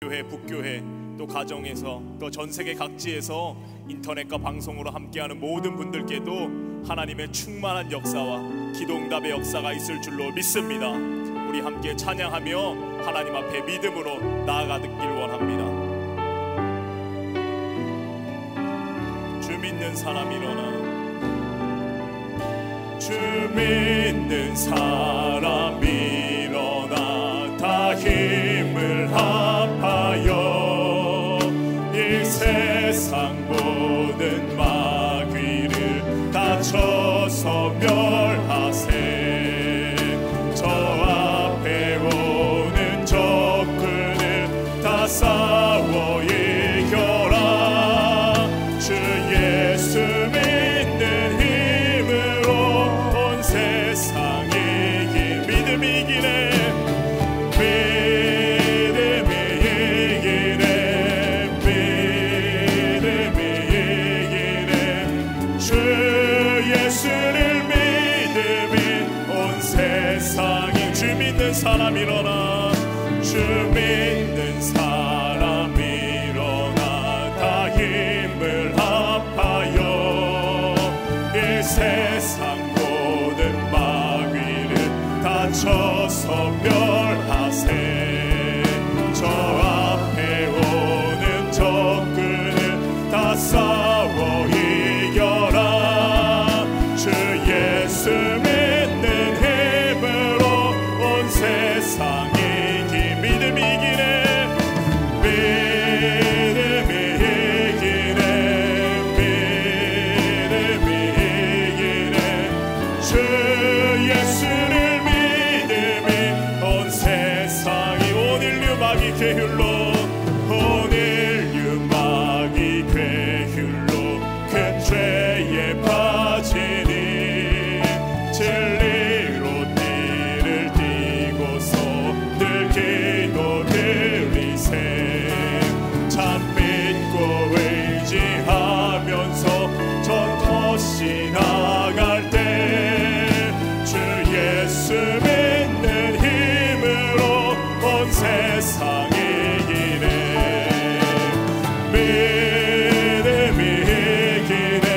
교회, 북교회, 또 가정에서, 또 전 세계 각지에서 인터넷과 방송으로 함께하는 모든 분들께도 하나님의 충만한 역사와 기도응답의 역사가 있을 줄로 믿습니다. 우리 함께 찬양하며 하나님 앞에 믿음으로 나아가길 원합니다. 주 믿는 사람 일어나, 주 믿는 사람 일어나, 다 힘을 합하여 이 세상 모든 마귀를 다 쳐서 멸하세. 저 앞에 오는 적군을 다 싸워 이겨라. 주 예수 믿는 힘으로 온 세상 이기. 믿음이 이기네, 믿음이 이기네, 믿음이 이기네. 주 예수를 믿음이 온 세상이. 주 믿는 사람 일어나, 주 믿는 사람 일어나, 다 힘을 합하여 이 세상 모든 마귀를 다 쳐서 멸하세. 저 앞에 오는 적군을 다 싸워 이겨라. 주 예수 믿는 힘으로 온 세상 이기. 믿음이 이기네, 믿음이 이기네, 믿음이 이기네. 주 예수를 믿음이 온 세상이. 오늘류 마귀 괴휼로, 오늘류 마귀 괴휼로 그 죄에 빠지니 진리로 띠를 띠고서 늘 기도 드리세. 참 믿고 의지하면서 전도시 나갈 때 주 예수 믿는 힘으로 온 세상 이기네, 믿음이 이기네,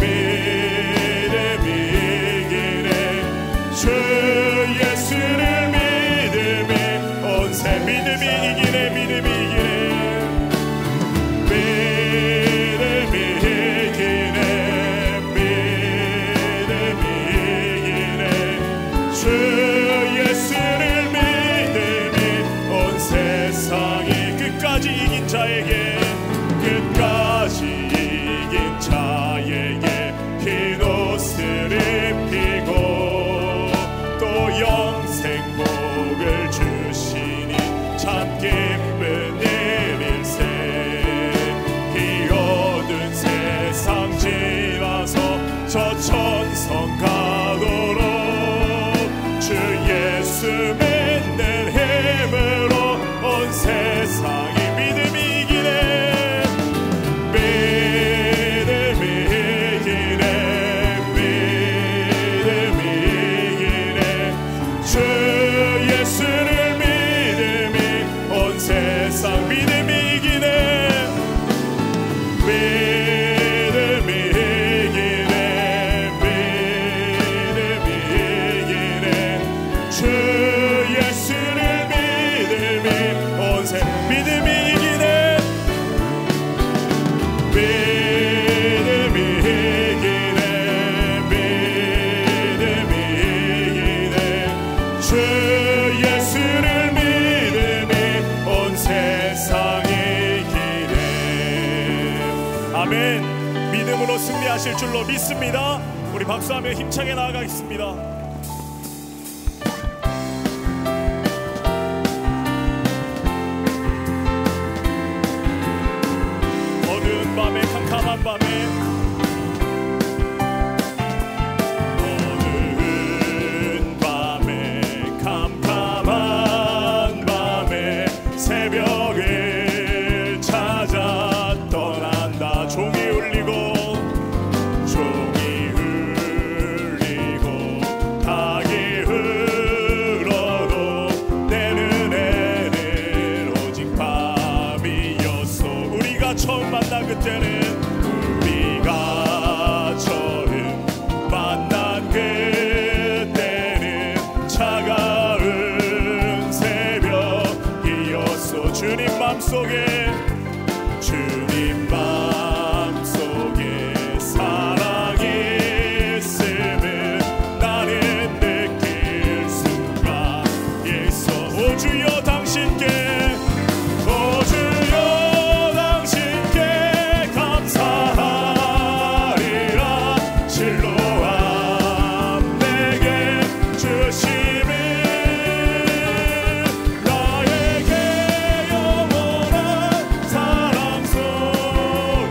믿음이 이기네. 주 예수를 믿음이 온 세. 믿음이 이기네, 믿음이 이기네, 믿음이 이기네, 믿음이 이기네. 주 예수를 믿음이 온 세상이. 끝까지 이긴 자에게, 끝까지 이긴 자에게 흰 옷을 입히고 또 영생복을 주시니 참 기쁜 일일세. 이 어두운 세상 지나서 저 천성 가도록 주 예수 믿는 힘으로 온 세상이. 믿음이 이기네, 믿음이 이기네, 믿음이 이기네. 주 예수를 믿음이 온 세상. 믿음이 이기네, 믿음이 이기네, 믿음이 이기네. 주 예수를 믿음이 온 세. 믿음이 이기네, 믿음이 이기네, 믿음이 이기네. 주 예수를 믿음이 온 세상 이기네. 아멘. 믿음으로 승리하실 줄로 믿습니다. 우리 박수하며 힘차게 나아가겠습니다. 밤에, 캄캄한 밤에, 어두운 밤에, 캄캄한 밤에 새벽을 찾아 떠난다. 종이 울리고, 종이 울리고 닭이 흘러도 내 눈에는 오직 밤 처음 만난 그때는 우리가 처음 만난 그때는 차가운 새벽이었어. 주님 맘속에 주님 맘속에 사랑이 있음을 나는 느낄 수가 있어. 오 주여 당신께 오 주여 당신께 감사하리라. 실로암 내게 주심을 나에게 영원한 사랑 속에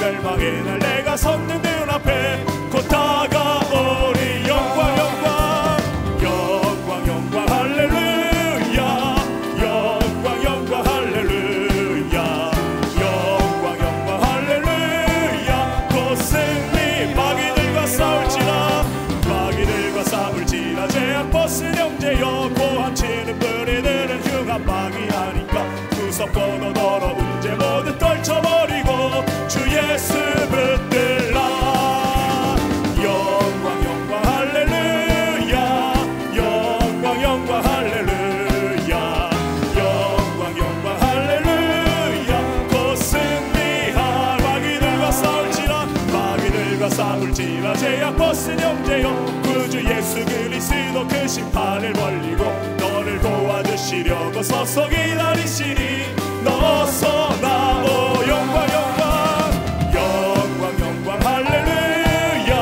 멸망의 날 내가 섰는 눈앞에 곧 다가오리. 영광 영광 영광 영광 할렐루야. 영광 영광 할렐루야. 영광 영광 할렐루야. 곧 승리. 마귀들과 싸울지라 마귀들과 싸울지라 제약 벗은 형제여 고함치는 뿌리들은 흉한 마귀 아닌가. 구석보도 더러운 죄 모두 떨쳐버리고 주 예수 붙들라. 영광 영광 할렐루야. 영광 영광 할렐루야. 영광 영광 할렐루야. 곧 승리할. 마귀들과 싸울지라 마귀들과 싸울지라 제약 벗은 형제여 구주 예수 그리스도 그 심판을 벌리고 너를 도와주시려고 서서 기다리시니 너서 나오. 영광 영광 영광 영광 할렐루야.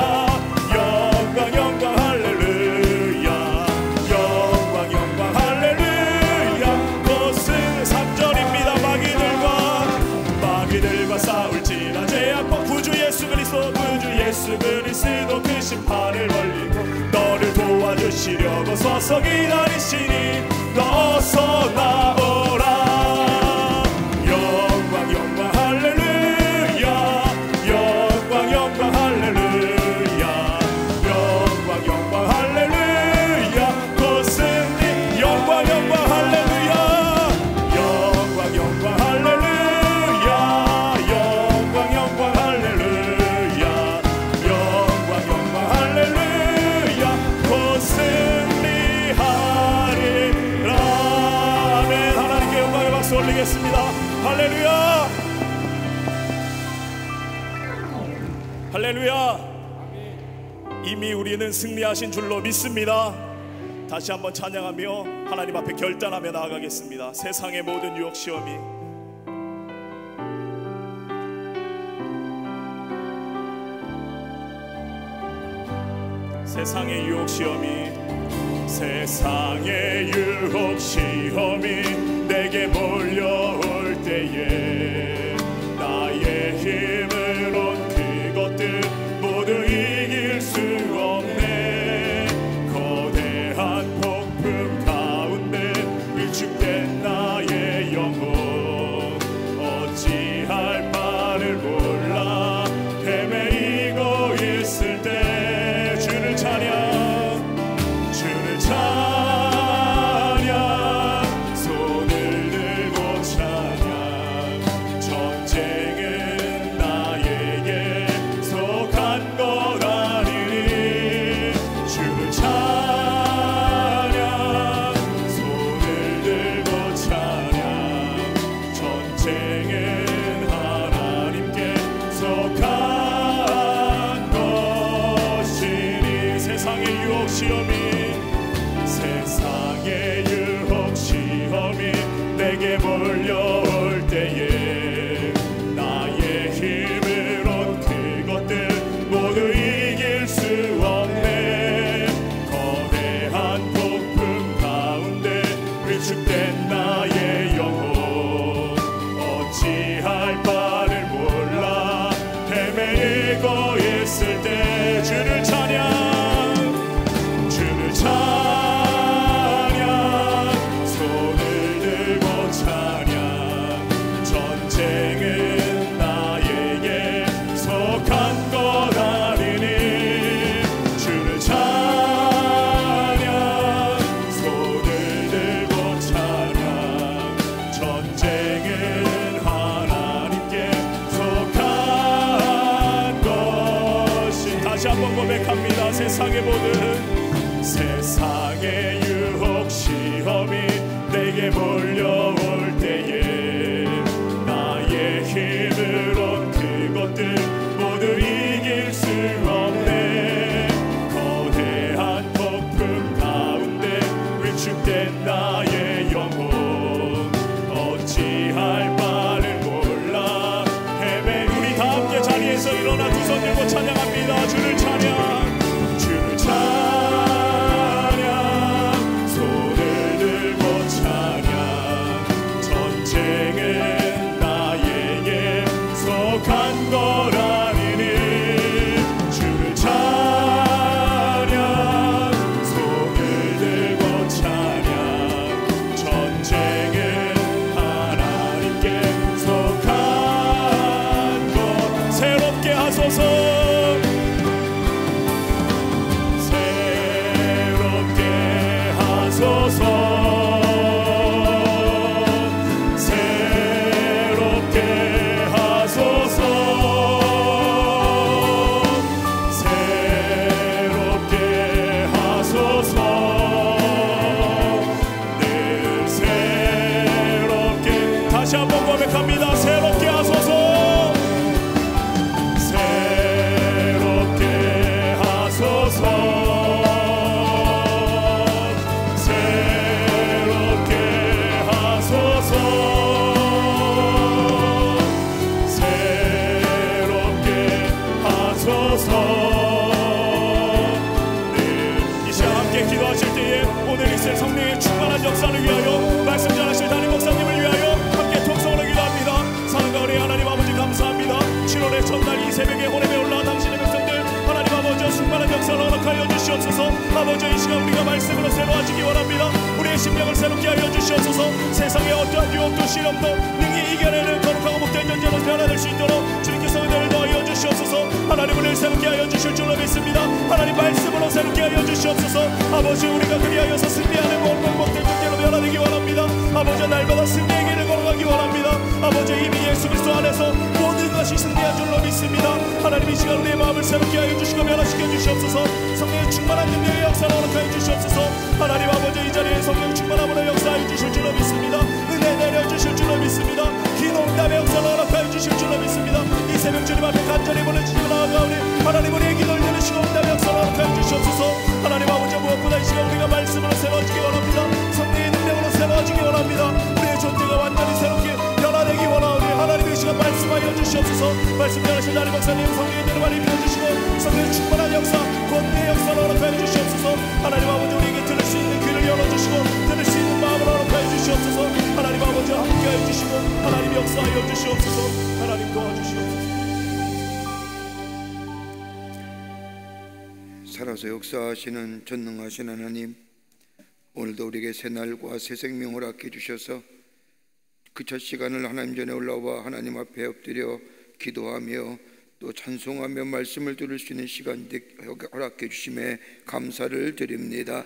영광 영광 할렐루야. 영광 영광 할렐루야. 곧은 3절입니다. 마귀들과 싸울지라 제약법 구주 예수 그리스도 그 심판을 벌리고 너를 도와주시려고 서서 기다리시니 너서 나오라. 영광 영광 할렐루야. 영광 영광 할렐루야. 영광 영광 할렐루야. 곧 승리. 영광 영광 할렐루야. 영광 영광 할렐루야. 영광 영광 할렐루야. 영광 영광 할렐루야. 곧 승리하리라. 아멘. 하나님께 영광의 박수 올리겠습니다. 할렐루야. 할렐루야. 이미 우리는 승리하신 줄로 믿습니다. 다시 한번 찬양하며 하나님 앞에 결단하며 나아가겠습니다. 세상의 모든 유혹 시험이 세상의 유혹 시험이 세상의 유혹 시험이 내게 몰려올 때에 나의 힘으론 그것들 모두 이길 수 없네. 거대한 폭풍 가운데 위축된 나의 영혼 어찌할 바를 몰라 헤매이고 있을 때 주를 찬양 손을 들고 찬양. 전쟁은 나에게 속한 것 아니니 주를 찬양. 손을 들고 찬양. 전쟁은 하나님께 속한 것이니. 세상의 유혹 시험이 세상의 유혹 시험이 내게 몰려올 때에 나의 힘으론 그것들 모두 이길 수 없네. 거대한 폭풍 가운데 위축된 나의 영혼 어찌할 바를 몰라 헤매이고 있을 때 주를 찬양. 주를 찬양. 손을 들고 찬양. 전쟁은 나에게 속한 것 아니니 주를 찬양. 손을 들고 찬양. 전쟁은 하나님께 속한 것이. 다시 한번 고백합니다. 세상의 유혹 시험이 내게 몰려올 때에 나의 힘으론 그것들 모두 이길 수 없네. 거대한 폭풍 가운데 위축된 나의 영혼 어찌할 바를 몰라 헤매. 우리 다 함께 자리에서 일어나 두 손 들고 찬양합니다. 주를 찬양. 주를 찬양. 손을 들고 찬양. 전쟁은 나에게 속한 거라. 새롭게 하소서. 새롭게 하소서. 다시 한번 고백합니다. 새롭게 하소서. 새롭게 하소서. 새롭게 하소서. 새롭게 하소서. 네, 이 시간 함께 기도하실 때에 오늘 있을 성령의 충만한 역사를 위하여 말씀 전하실 담임 목사님을 위하여 하나님 아버지 감사합니다. 7월의 첫날 이 새벽에 호렙에 올라와 당신의 백성들 하나님 아버지 충만한 역사를 허락하여 주시옵소서. 아버지 이 시간 우리가 말씀으로 새로워지기 원합니다. 우리의 심령을 새롭게 하여 주시옵소서. 세상의 어떠한 유혹도 시험도 능히 이겨내는 거룩하고 복된 존재로 변화될 수 있도록 주님께서 은혜를 더하여 주시옵소서. 하나님 우리를 새롭게 하여 주실 줄로 믿습니다. 하나님 말씀으로 새롭게 하여 주시옵소서. 아버지 우리가 그리하여서 승리하는 복된 존재로 변화되기 원합니다. 아버지 날마다 승리의 길을 걸어가기 원합니다. 아버지 이미 예수 그리스도 안에서 모든 것이 승리한 줄로 믿습니다. 하나님 이 시간 우리의 마음을 새롭게 하여 주시고 변화시켜 주시옵소서. 성령의 충만한 능력의 역사를 허락하여 주시옵소서. 하나님 아버지 이 자리에 성령의 충만함으로 역사하여 주실 줄로 믿습니다. 은혜 내려 주실 줄로 믿습니다. 기도응답의 역사를 허락하여 주실 줄로 믿습니다. 이 새벽 주님 앞에 간절히 부르짖고 나아가오니 하나님 우리의 기도를 들으시고 응답의 역사를 허락하여 주시옵소서. 하나님 아버지 무엇보다 이 시간 우리가 말씀으로 새로워지기 원합니다. 성령의 능력으로 새로워지기 원합니다. 우리의 존재가 완전히 새롭게 변화되기 원하오니 하나님 이 시간 말씀하여 주시옵소서. 말씀 전하신 담임 목사님 성령의 은혜를 많이 입혀주시고 성령의 충만한 역사 권능의 역사를 허락하여 주시옵소서. 하나님 아버지 우리에게 들을 수 있는 귀를 열어주시고 들을 수 있는 마음을 허락하여 주시옵소서. 하나님 아버지 함께하여 주시고 하나님 역사하여 주시옵소서. 하나님 도와주시옵소서. 살아서 역사하시는 전능하신 하나님, 오늘도 우리에게 새 날과 새 생명을 허락해 주셔서 그 첫 시간을 하나님 전에 올라와 하나님 앞에 엎드려 기도하며 또 찬송하며 말씀을 들을 수 있는 시간 허락해 주심에 감사를 드립니다.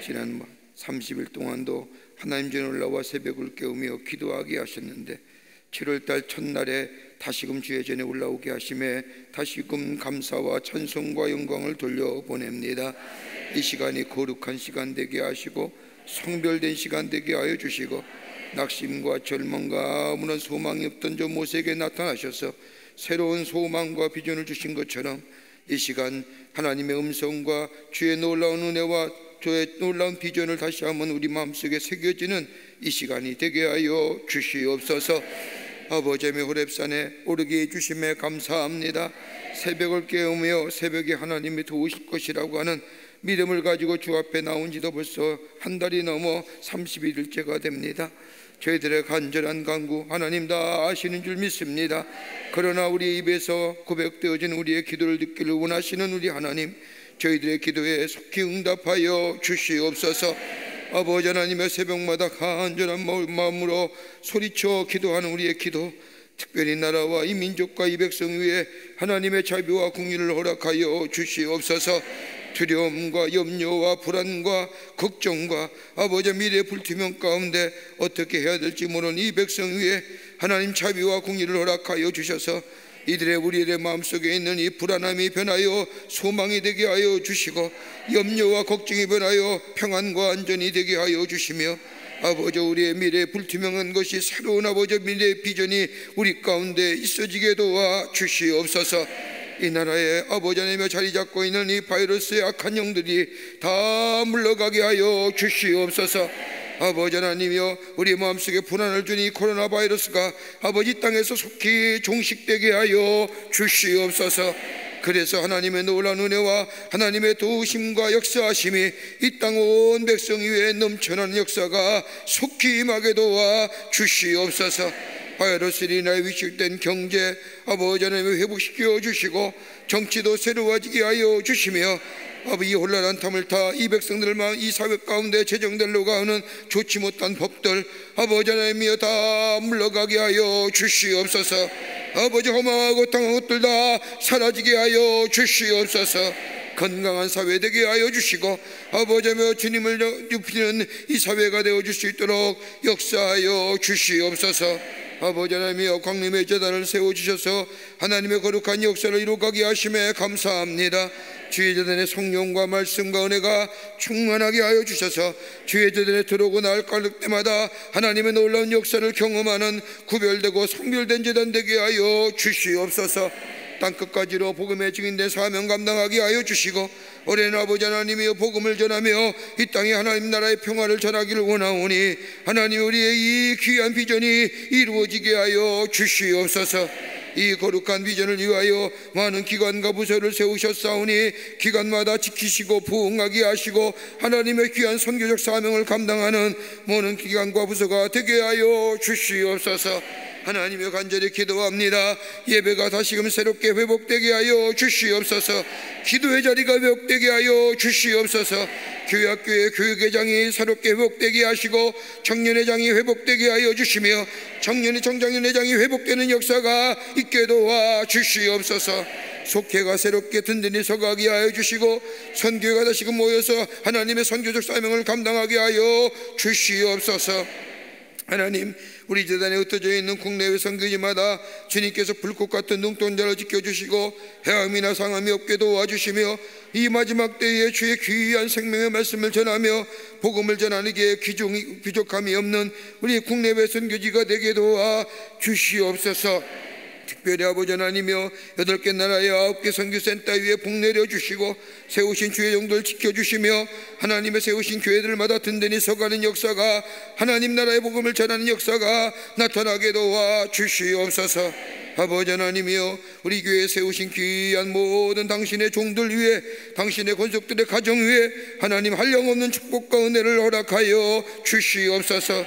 지난 30일 동안도 하나님 전에 올라와 새벽을 깨우며 기도하게 하셨는데 7월달 첫날에 다시금 주의 전에 올라오게 하심에 다시금 감사와 찬송과 영광을 돌려보냅니다. 이 시간이 거룩한 시간 되게 하시고 성별된 시간 되게 하여 주시고 낙심과 절망과 아무런 소망이 없던 저 모세에게 나타나셔서 새로운 소망과 비전을 주신 것처럼 이 시간 하나님의 음성과 주의 놀라운 은혜와 주의 놀라운 비전을 다시 한번 우리 마음속에 새겨지는 이 시간이 되게 하여 주시옵소서. 아버지의 호렙산에 오르게 해주심에 감사합니다. 새벽을 깨우며 새벽에 하나님이 도우실 것이라고 하는 믿음을 가지고 주 앞에 나온 지도 벌써 한 달이 넘어 31일째가 됩니다. 저희들의 간절한 간구 하나님 다 아시는 줄 믿습니다. 그러나 우리 입에서 고백되어진 우리의 기도를 듣기를 원하시는 우리 하나님, 저희들의 기도에 속히 응답하여 주시옵소서. 아버지 하나님의 새벽마다 간절한 마음으로 소리쳐 기도하는 우리의 기도, 특별히 나라와 이 민족과 이 백성 위에 하나님의 자비와 긍휼을 허락하여 주시옵소서. 두려움과 염려와 불안과 걱정과 아버지 미래 불투명 가운데 어떻게 해야 될지 모르는 이 백성 위에 하나님 자비와 긍휼을 허락하여 주셔서 이들의 우리의 마음속에 있는 이 불안함이 변하여 소망이 되게 하여 주시고 염려와 걱정이 변하여 평안과 안전이 되게 하여 주시며 아버지 우리의 미래 불투명한 것이 새로운 아버지 미래의 비전이 우리 가운데 있어지게 도와 주시옵소서. 이 나라에 아버지 하나님의 자리 잡고 있는 이 바이러스의 악한 영들이 다 물러가게 하여 주시옵소서. 아버지 하나님이여, 우리 마음속에 불안을 주니 이 코로나 바이러스가 아버지 땅에서 속히 종식되게 하여 주시옵소서. 그래서 하나님의 놀라운 은혜와 하나님의 도우심과 역사하심이 이 땅 온 백성 위에 넘쳐나는 역사가 속히 임하게 도와 주시옵소서. 바이러스로 인하여 위축된 경제 아버지 하나님 회복시켜 주시고 정치도 새로워지게 하여 주시며 아버지 이 혼란한 탐을 타 이 백성들만 이 사회 가운데 제정되려고 하는 좋지 못한 법들 아버지 하나님이여 다 물러가게 하여 주시옵소서. 아버지 험하고 당한 것들 다 사라지게 하여 주시옵소서. 건강한 사회 되게 하여 주시고 아버지며 주님을 눕히는 이 사회가 되어줄 수 있도록 역사하여 주시옵소서. 아버지 하나님이여 광림의 제단을 세워주셔서 하나님의 거룩한 역사를 이루가게 하심에 감사합니다. 주의 제단의 성령과 말씀과 은혜가 충만하게 하여 주셔서 주의 제단에 들어오고 나갈 때마다 하나님의 놀라운 역사를 경험하는 구별되고 성별된 제단 되게 하여 주시옵소서. 땅끝까지로 복음의 증인된 사명 감당하게 하여 주시고 올해는 아버지 하나님이여 복음을 전하며 이 땅에 하나님 나라의 평화를 전하기를 원하오니 하나님 우리의 이 귀한 비전이 이루어지게 하여 주시옵소서. 이 거룩한 비전을 위하여 많은 기관과 부서를 세우셨사오니 기관마다 지키시고 부응하게 하시고 하나님의 귀한 선교적 사명을 감당하는 모든 기관과 부서가 되게 하여 주시옵소서. 하나님의 간절히 기도합니다. 예배가 다시금 새롭게 회복되게 하여 주시옵소서. 기도의 자리가 회복되게 하여 주시옵소서. 교회학교의 교육회장이 새롭게 회복되게 하시고 청년회장이 회복되게 하여 주시며 청장년회장이 회복되는 역사가 있게 도와 주시옵소서. 속회가 새롭게 든든히 서가게 하여 주시고 선교회가 다시금 모여서 하나님의 선교적 사명을 감당하게 하여 주시옵소서. 하나님 우리 재단에 흩어져 있는 국내외 선교지마다 주님께서 불꽃 같은 눈동자를 지켜주시고 해함이나 상함이 없게 도와주시며 이 마지막 때에 주의 귀한 생명의 말씀을 전하며 복음을 전하는 게 부족함이 없는 우리 국내외 선교지가 되게 도와 주시옵소서. 특별히 아버지 하나님이여 8개 나라의 9개 선교센터 위에 복내려 주시고 세우신 주의 영들 지켜주시며 하나님의 세우신 교회들마다 든든히 서가는 역사가 하나님 나라의 복음을 전하는 역사가 나타나게 도와 주시옵소서. 아버지 하나님이여 우리 교회에 세우신 귀한 모든 당신의 종들 위에 당신의 권속들의 가정 위에 하나님 한량없는 축복과 은혜를 허락하여 주시옵소서.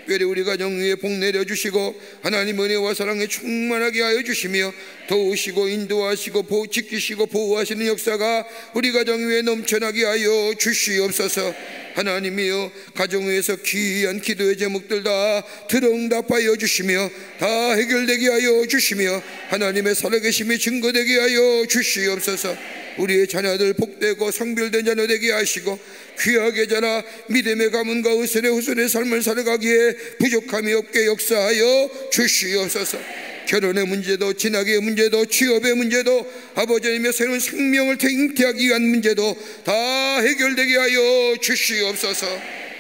특별히 우리 가정 위에 복 내려주시고 하나님 은혜와 사랑에 충만하게 하여 주시며 도우시고 인도하시고 지키시고 보호하시는 역사가 우리 가정 위에 넘쳐나게 하여 주시옵소서. 하나님이여 가정 위에서 귀한 기도의 제목들 다 들응답하여 주시며 다 해결되게 하여 주시며 하나님의 살아계심이 증거되게 하여 주시옵소서. 우리의 자녀들 복되고 성별된 자녀 되게 하시고 귀하게 자라 믿음의 가문과 의술의 후손의 삶을 살아가기에 부족함이 없게 역사하여 주시옵소서. 결혼의 문제도 진학의 문제도 취업의 문제도 아버지 하나님의 새로운 생명을 잉태하기 위한 문제도 다 해결되게 하여 주시옵소서.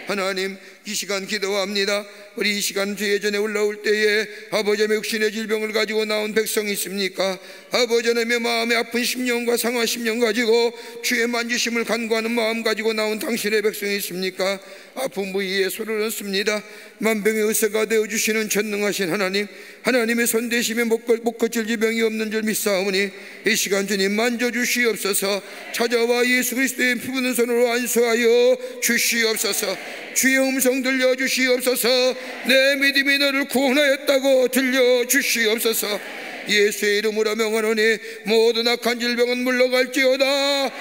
하나님 이 시간 기도합니다. 우리 이 시간 주의 전에 올라올 때에 아버지 하나님의 육신의 질병을 가지고 나온 백성이 있습니까? 아버지 하나님의 마음의 아픈 심령과 상한 심령 가지고 주의 만지심을 간구하는 마음 가지고 나온 당신의 백성이 있습니까? 아픈 부위에 손을 얹습니다. 만병의 의사가 되어주시는 전능하신 하나님, 하나님의 손대심에 못 고칠 질병이 없는 줄 믿사오니 이 시간 주님 만져주시옵소서. 찾아와 예수 그리스도의 피 묻은 손으로 안수하여 주시옵소서. 주의 음성 들려주시옵소서. 내 믿음이 너를 구원하였다고 들려주시옵소서. 예수의 이름으로 명하노니 모든 악한 질병은 물러갈지어다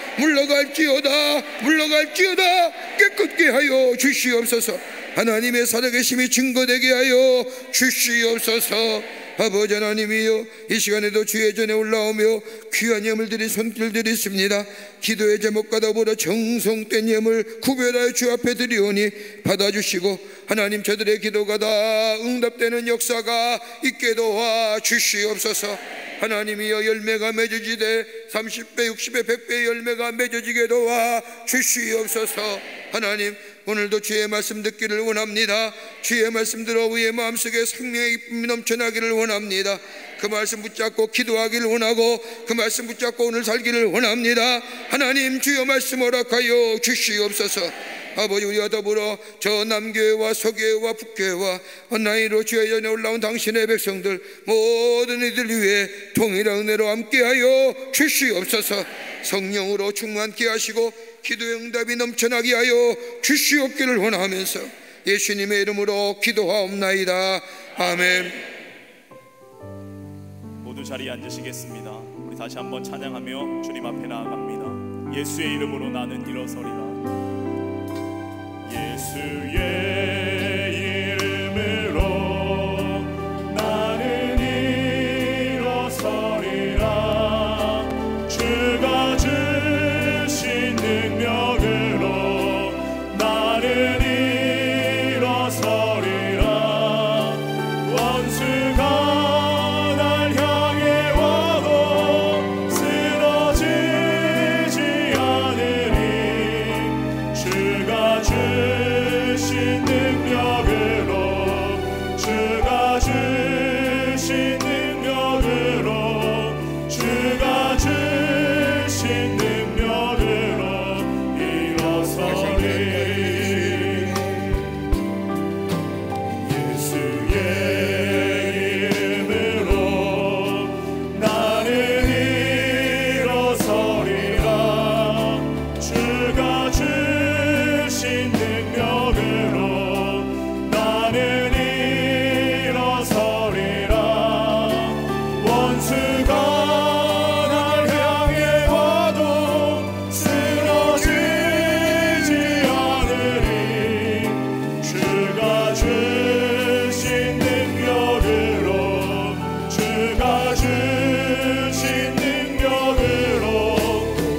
깨끗게 하여 주시옵소서. 하나님의 살아계심이 증거되게 하여 주시옵소서. 아버지 하나님이여 이 시간에도 주의 전에 올라오며 귀한 예물 드린 손길들이 있습니다. 기도의 제목과 더불어 정성된 예물 구별하여 주 앞에 드리오니 받아주시고 하나님 저들의 기도가 다 응답되는 역사가 있게 도와 주시옵소서. 하나님이여 열매가 맺어지되 30배 60배 100배의 열매가 맺어지게 도와 주시옵소서. 하나님 오늘도 주의 말씀 듣기를 원합니다. 주의 말씀 들어 우리의 마음속에 생명의 기쁨이 넘쳐나기를 원합니다. 그 말씀 붙잡고 기도하기를 원하고 그 말씀 붙잡고 오늘 살기를 원합니다. 하나님 주여 말씀 허락하여 주시옵소서. 아버지 우리와 더불어 저 남교회와 서교회와 북교회와 온라인으로 주의 전에 올라온 당신의 백성들 모든 이들 위해 통일한 은혜로 함께하여 주시옵소서. 성령으로 충만케 하시고 기도의 응답이 넘쳐나게 하여 주시옵기를 원하면서 예수님의 이름으로 기도하옵나이다. 아멘. 모두 자리에 앉으시겠습니다. 우리 다시 한번 찬양하며 주님 앞에 나아갑니다. 예수의 이름으로 나는 일어서리라. 예수의 이름으로 나는 일어서리라. 주가 주신 능력으로 나는 일어서리라. 원수가 날 향해 와도 쓰러지지 않으리. 주가 주신 능력으로, 주가 주신 능력으로, 주가 주신 능력으로 일어서리. 예수의 이름으로 나는 일어서리라. 주가 주신 능력으로 나는 일어서리라. 원수가 날 향해 와도 쓰러지지 않으리. 주가 주신 능력으로, 주가 주신 능력으로,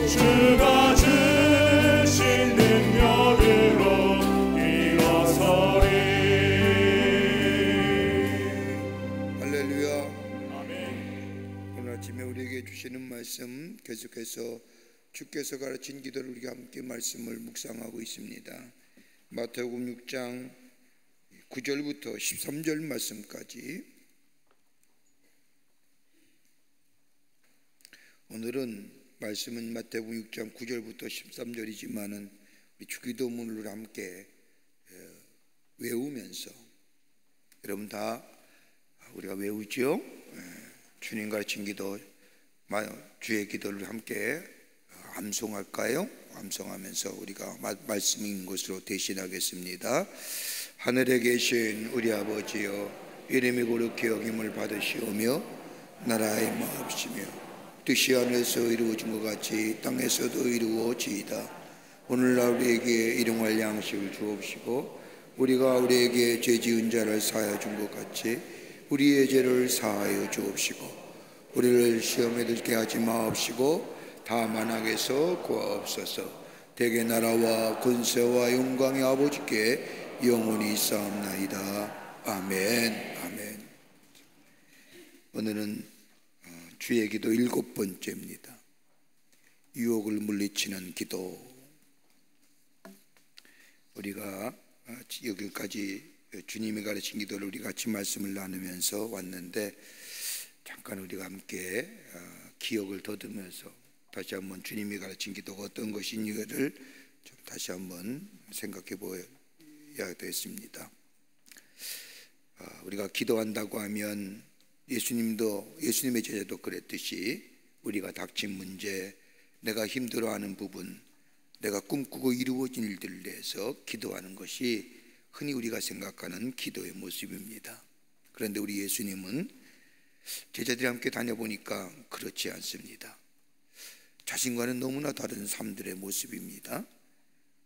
주가 주신 능력으로 일어서리. 할렐루야. 아멘. 오늘 아침에 우리에게 주시는 말씀, 계속해서 주께서 가르친 기도를 우리가 함께 말씀을 묵상하고 있습니다. 마태복음 6장 9절부터 13절 말씀까지. 오늘은 말씀은 마태복음 6장 9절부터 13절이지만은 우리 주기도문을 함께 외우면서, 여러분 다 우리가 외우죠. 주님 가르친 기도, 주의 기도를 함께 암송할까요? 암송하면서 우리가 말씀 있는 것으로 대신하겠습니다. 하늘에 계신 우리 아버지여, 이름이 거룩히 여김을 받으시오며 나라의 마옵시며 뜻이 하늘에서 이루어진 것 같이 땅에서도 이루어지이다. 오늘날 우리에게 일용할 양식을 주옵시고, 우리가 우리에게 죄 지은 자를 사하여 준 것 같이 우리의 죄를 사하여 주옵시고, 우리를 시험에 들게 하지 마옵시고 다만 악에서 구하옵소서. 대개 나라와 권세와 영광의 아버지께 영원히 있사옵나이다. 아멘. 아멘. 오늘은 주의 기도 7번째입니다. 유혹을 물리치는 기도. 우리가 여기까지 주님이 가르친 기도를 우리 같이 말씀을 나누면서 왔는데, 잠깐 우리가 함께 기억을 더듬으면서 다시 한번 주님이 가르친 기도가 어떤 것인지를 좀 다시 한번 생각해 보아야 되겠습니다. 우리가 기도한다고 하면 예수님의 제자도 그랬듯이 우리가 닥친 문제, 내가 힘들어하는 부분, 내가 꿈꾸고 이루어진 일들을 위해서 기도하는 것이 흔히 우리가 생각하는 기도의 모습입니다. 그런데 우리 예수님은 제자들이 함께 다녀보니까 그렇지 않습니다. 자신과는 너무나 다른 삶들의 모습입니다.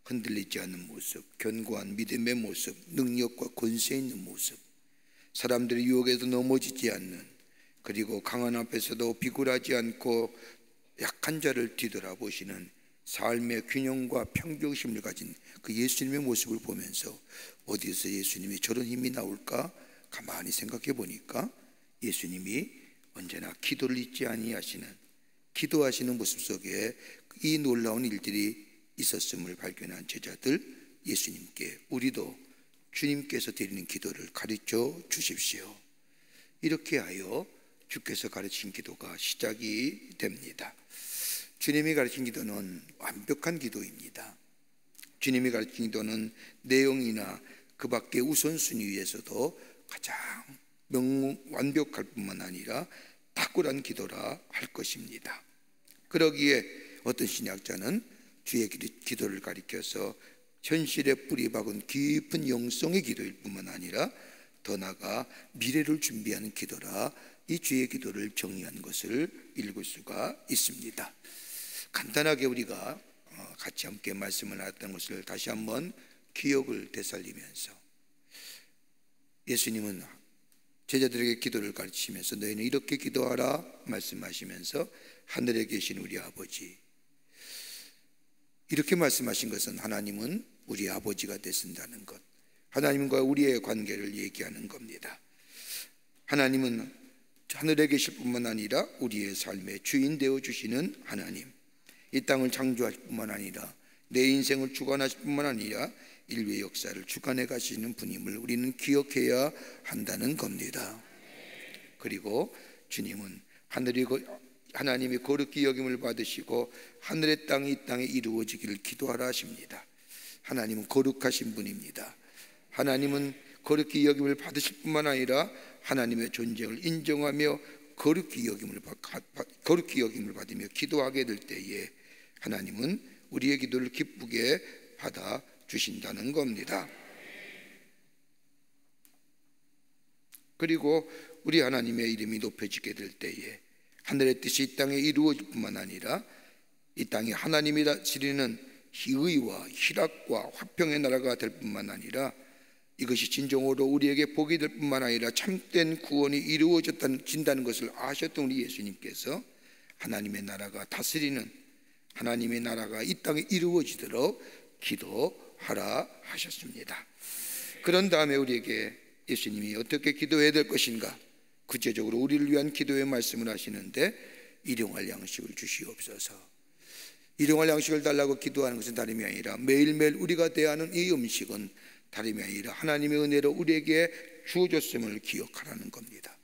흔들리지 않는 모습, 견고한 믿음의 모습, 능력과 권세 있는 모습, 사람들의 유혹에도 넘어지지 않는, 그리고 강한 앞에서도 비굴하지 않고 약한 자를 뒤돌아보시는 삶의 균형과 평정심을 가진 그 예수님의 모습을 보면서 어디서 예수님이 저런 힘이 나올까 가만히 생각해 보니까 예수님이 언제나 기도를 잊지 아니하시는, 기도하시는 모습 속에 이 놀라운 일들이 있었음을 발견한 제자들, 예수님께 우리도 주님께서 드리는 기도를 가르쳐 주십시오. 이렇게 하여 주께서 가르친 기도가 시작이 됩니다. 주님이 가르친 기도는 완벽한 기도입니다. 주님이 가르친 기도는 내용이나 그 밖의 우선순위에서도 가장 완벽할 뿐만 아니라 탁월한 기도라 할 것입니다. 그러기에 어떤 신학자는 주의 기도를 가리켜서 현실에 뿌리 박은 깊은 영성의 기도일 뿐만 아니라 더 나아가 미래를 준비하는 기도라 이 주의 기도를 정의한 것을 읽을 수가 있습니다. 간단하게 우리가 같이 함께 말씀을 나눴던 것을 다시 한번 기억을 되살리면서, 예수님은 제자들에게 기도를 가르치면서 너희는 이렇게 기도하라 말씀하시면서 하늘에 계신 우리 아버지, 이렇게 말씀하신 것은 하나님은 우리 아버지가 되신다는 것, 하나님과 우리의 관계를 얘기하는 겁니다. 하나님은 하늘에 계실 뿐만 아니라 우리의 삶의 주인 되어 주시는 하나님, 이 땅을 창조하실 뿐만 아니라 내 인생을 주관하실 뿐만 아니라 인류의 역사를 주관해 가시는 분임을 우리는 기억해야 한다는 겁니다. 그리고 주님은 하나님이 거룩히 여김을 받으시고 하늘의 땅이 이 땅에 이루어지기를 기도하라 하십니다. 하나님은 거룩하신 분입니다. 하나님은 거룩히 여김을 받으실 뿐만 아니라 하나님의 존재를 인정하며 거룩히 여김을 받으며 기도하게 될 때에 하나님은 우리의 기도를 기쁘게 받아 주신다는 겁니다. 그리고 우리 하나님의 이름이 높여지게 될 때에 하늘의 뜻이 이 땅에 이루어질 뿐만 아니라 이 땅에 하나님이 다스리는 희의와 희락과 화평의 나라가 될 뿐만 아니라 이것이 진정으로 우리에게 복이 될 뿐만 아니라 참된 구원이 이루어진다는 것을 아셨던 우리 예수님께서 하나님의 나라가 다스리는, 하나님의 나라가 이 땅에 이루어지도록 기도하라 하셨습니다. 그런 다음에 우리에게 예수님이 어떻게 기도해야 될 것인가, 구체적으로 우리를 위한 기도의 말씀을 하시는데, 일용할 양식을 주시옵소서. 일용할 양식을 달라고 기도하는 것은 다름이 아니라 매일매일 우리가 대하는 이 음식은 다름이 아니라 하나님의 은혜로 우리에게 주어졌음을 기억하라는 겁니다.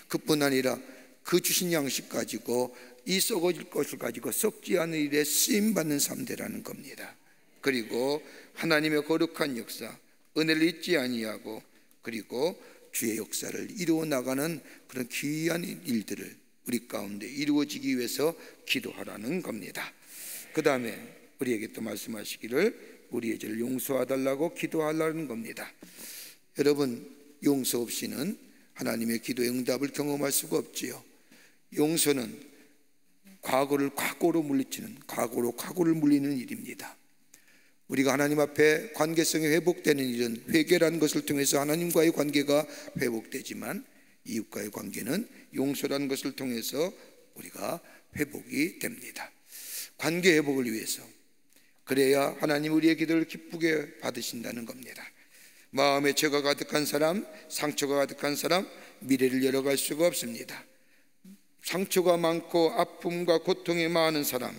그뿐 아니라 그 주신 양식 가지고 이 썩어질 것을 가지고 썩지 않은 일에 쓰임받는 삶 되라는 겁니다. 그리고 하나님의 거룩한 역사, 은혜를 잊지 아니하고 그리고 주의 역사를 이루어 나가는 그런 귀한 일들을 우리 가운데 이루어지기 위해서 기도하라는 겁니다. 그 다음에 우리에게 또 말씀하시기를 우리의 죄를 용서하달라고 기도하라는 겁니다. 여러분, 용서 없이는 하나님의 기도의 응답을 경험할 수가 없지요. 용서는 과거를 과거로 물리치는, 과거를 물리는 일입니다. 우리가 하나님 앞에 관계성이 회복되는 일은 회개라는 것을 통해서 하나님과의 관계가 회복되지만 이웃과의 관계는 용서라는 것을 통해서 우리가 회복이 됩니다. 관계 회복을 위해서, 그래야 하나님 우리의 기도를 기쁘게 받으신다는 겁니다. 마음에 죄가 가득한 사람, 상처가 가득한 사람, 미래를 열어갈 수가 없습니다. 상처가 많고 아픔과 고통이 많은 사람,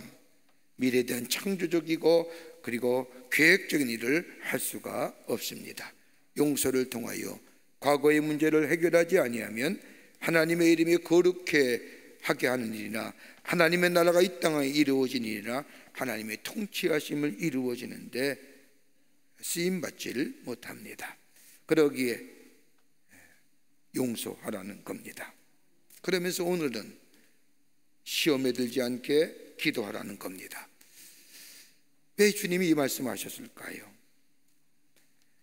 미래에 대한 창조적이고 그리고 계획적인 일을 할 수가 없습니다. 용서를 통하여 과거의 문제를 해결하지 아니하면 하나님의 이름이 거룩해 하게 하는 일이나 하나님의 나라가 이 땅에 이루어진 일이나 하나님의 통치하심을 이루어지는데 쓰임받지를 못합니다. 그러기에 용서하라는 겁니다. 그러면서 오늘은 시험에 들지 않게 기도하라는 겁니다. 왜 주님이 이 말씀하셨을까요?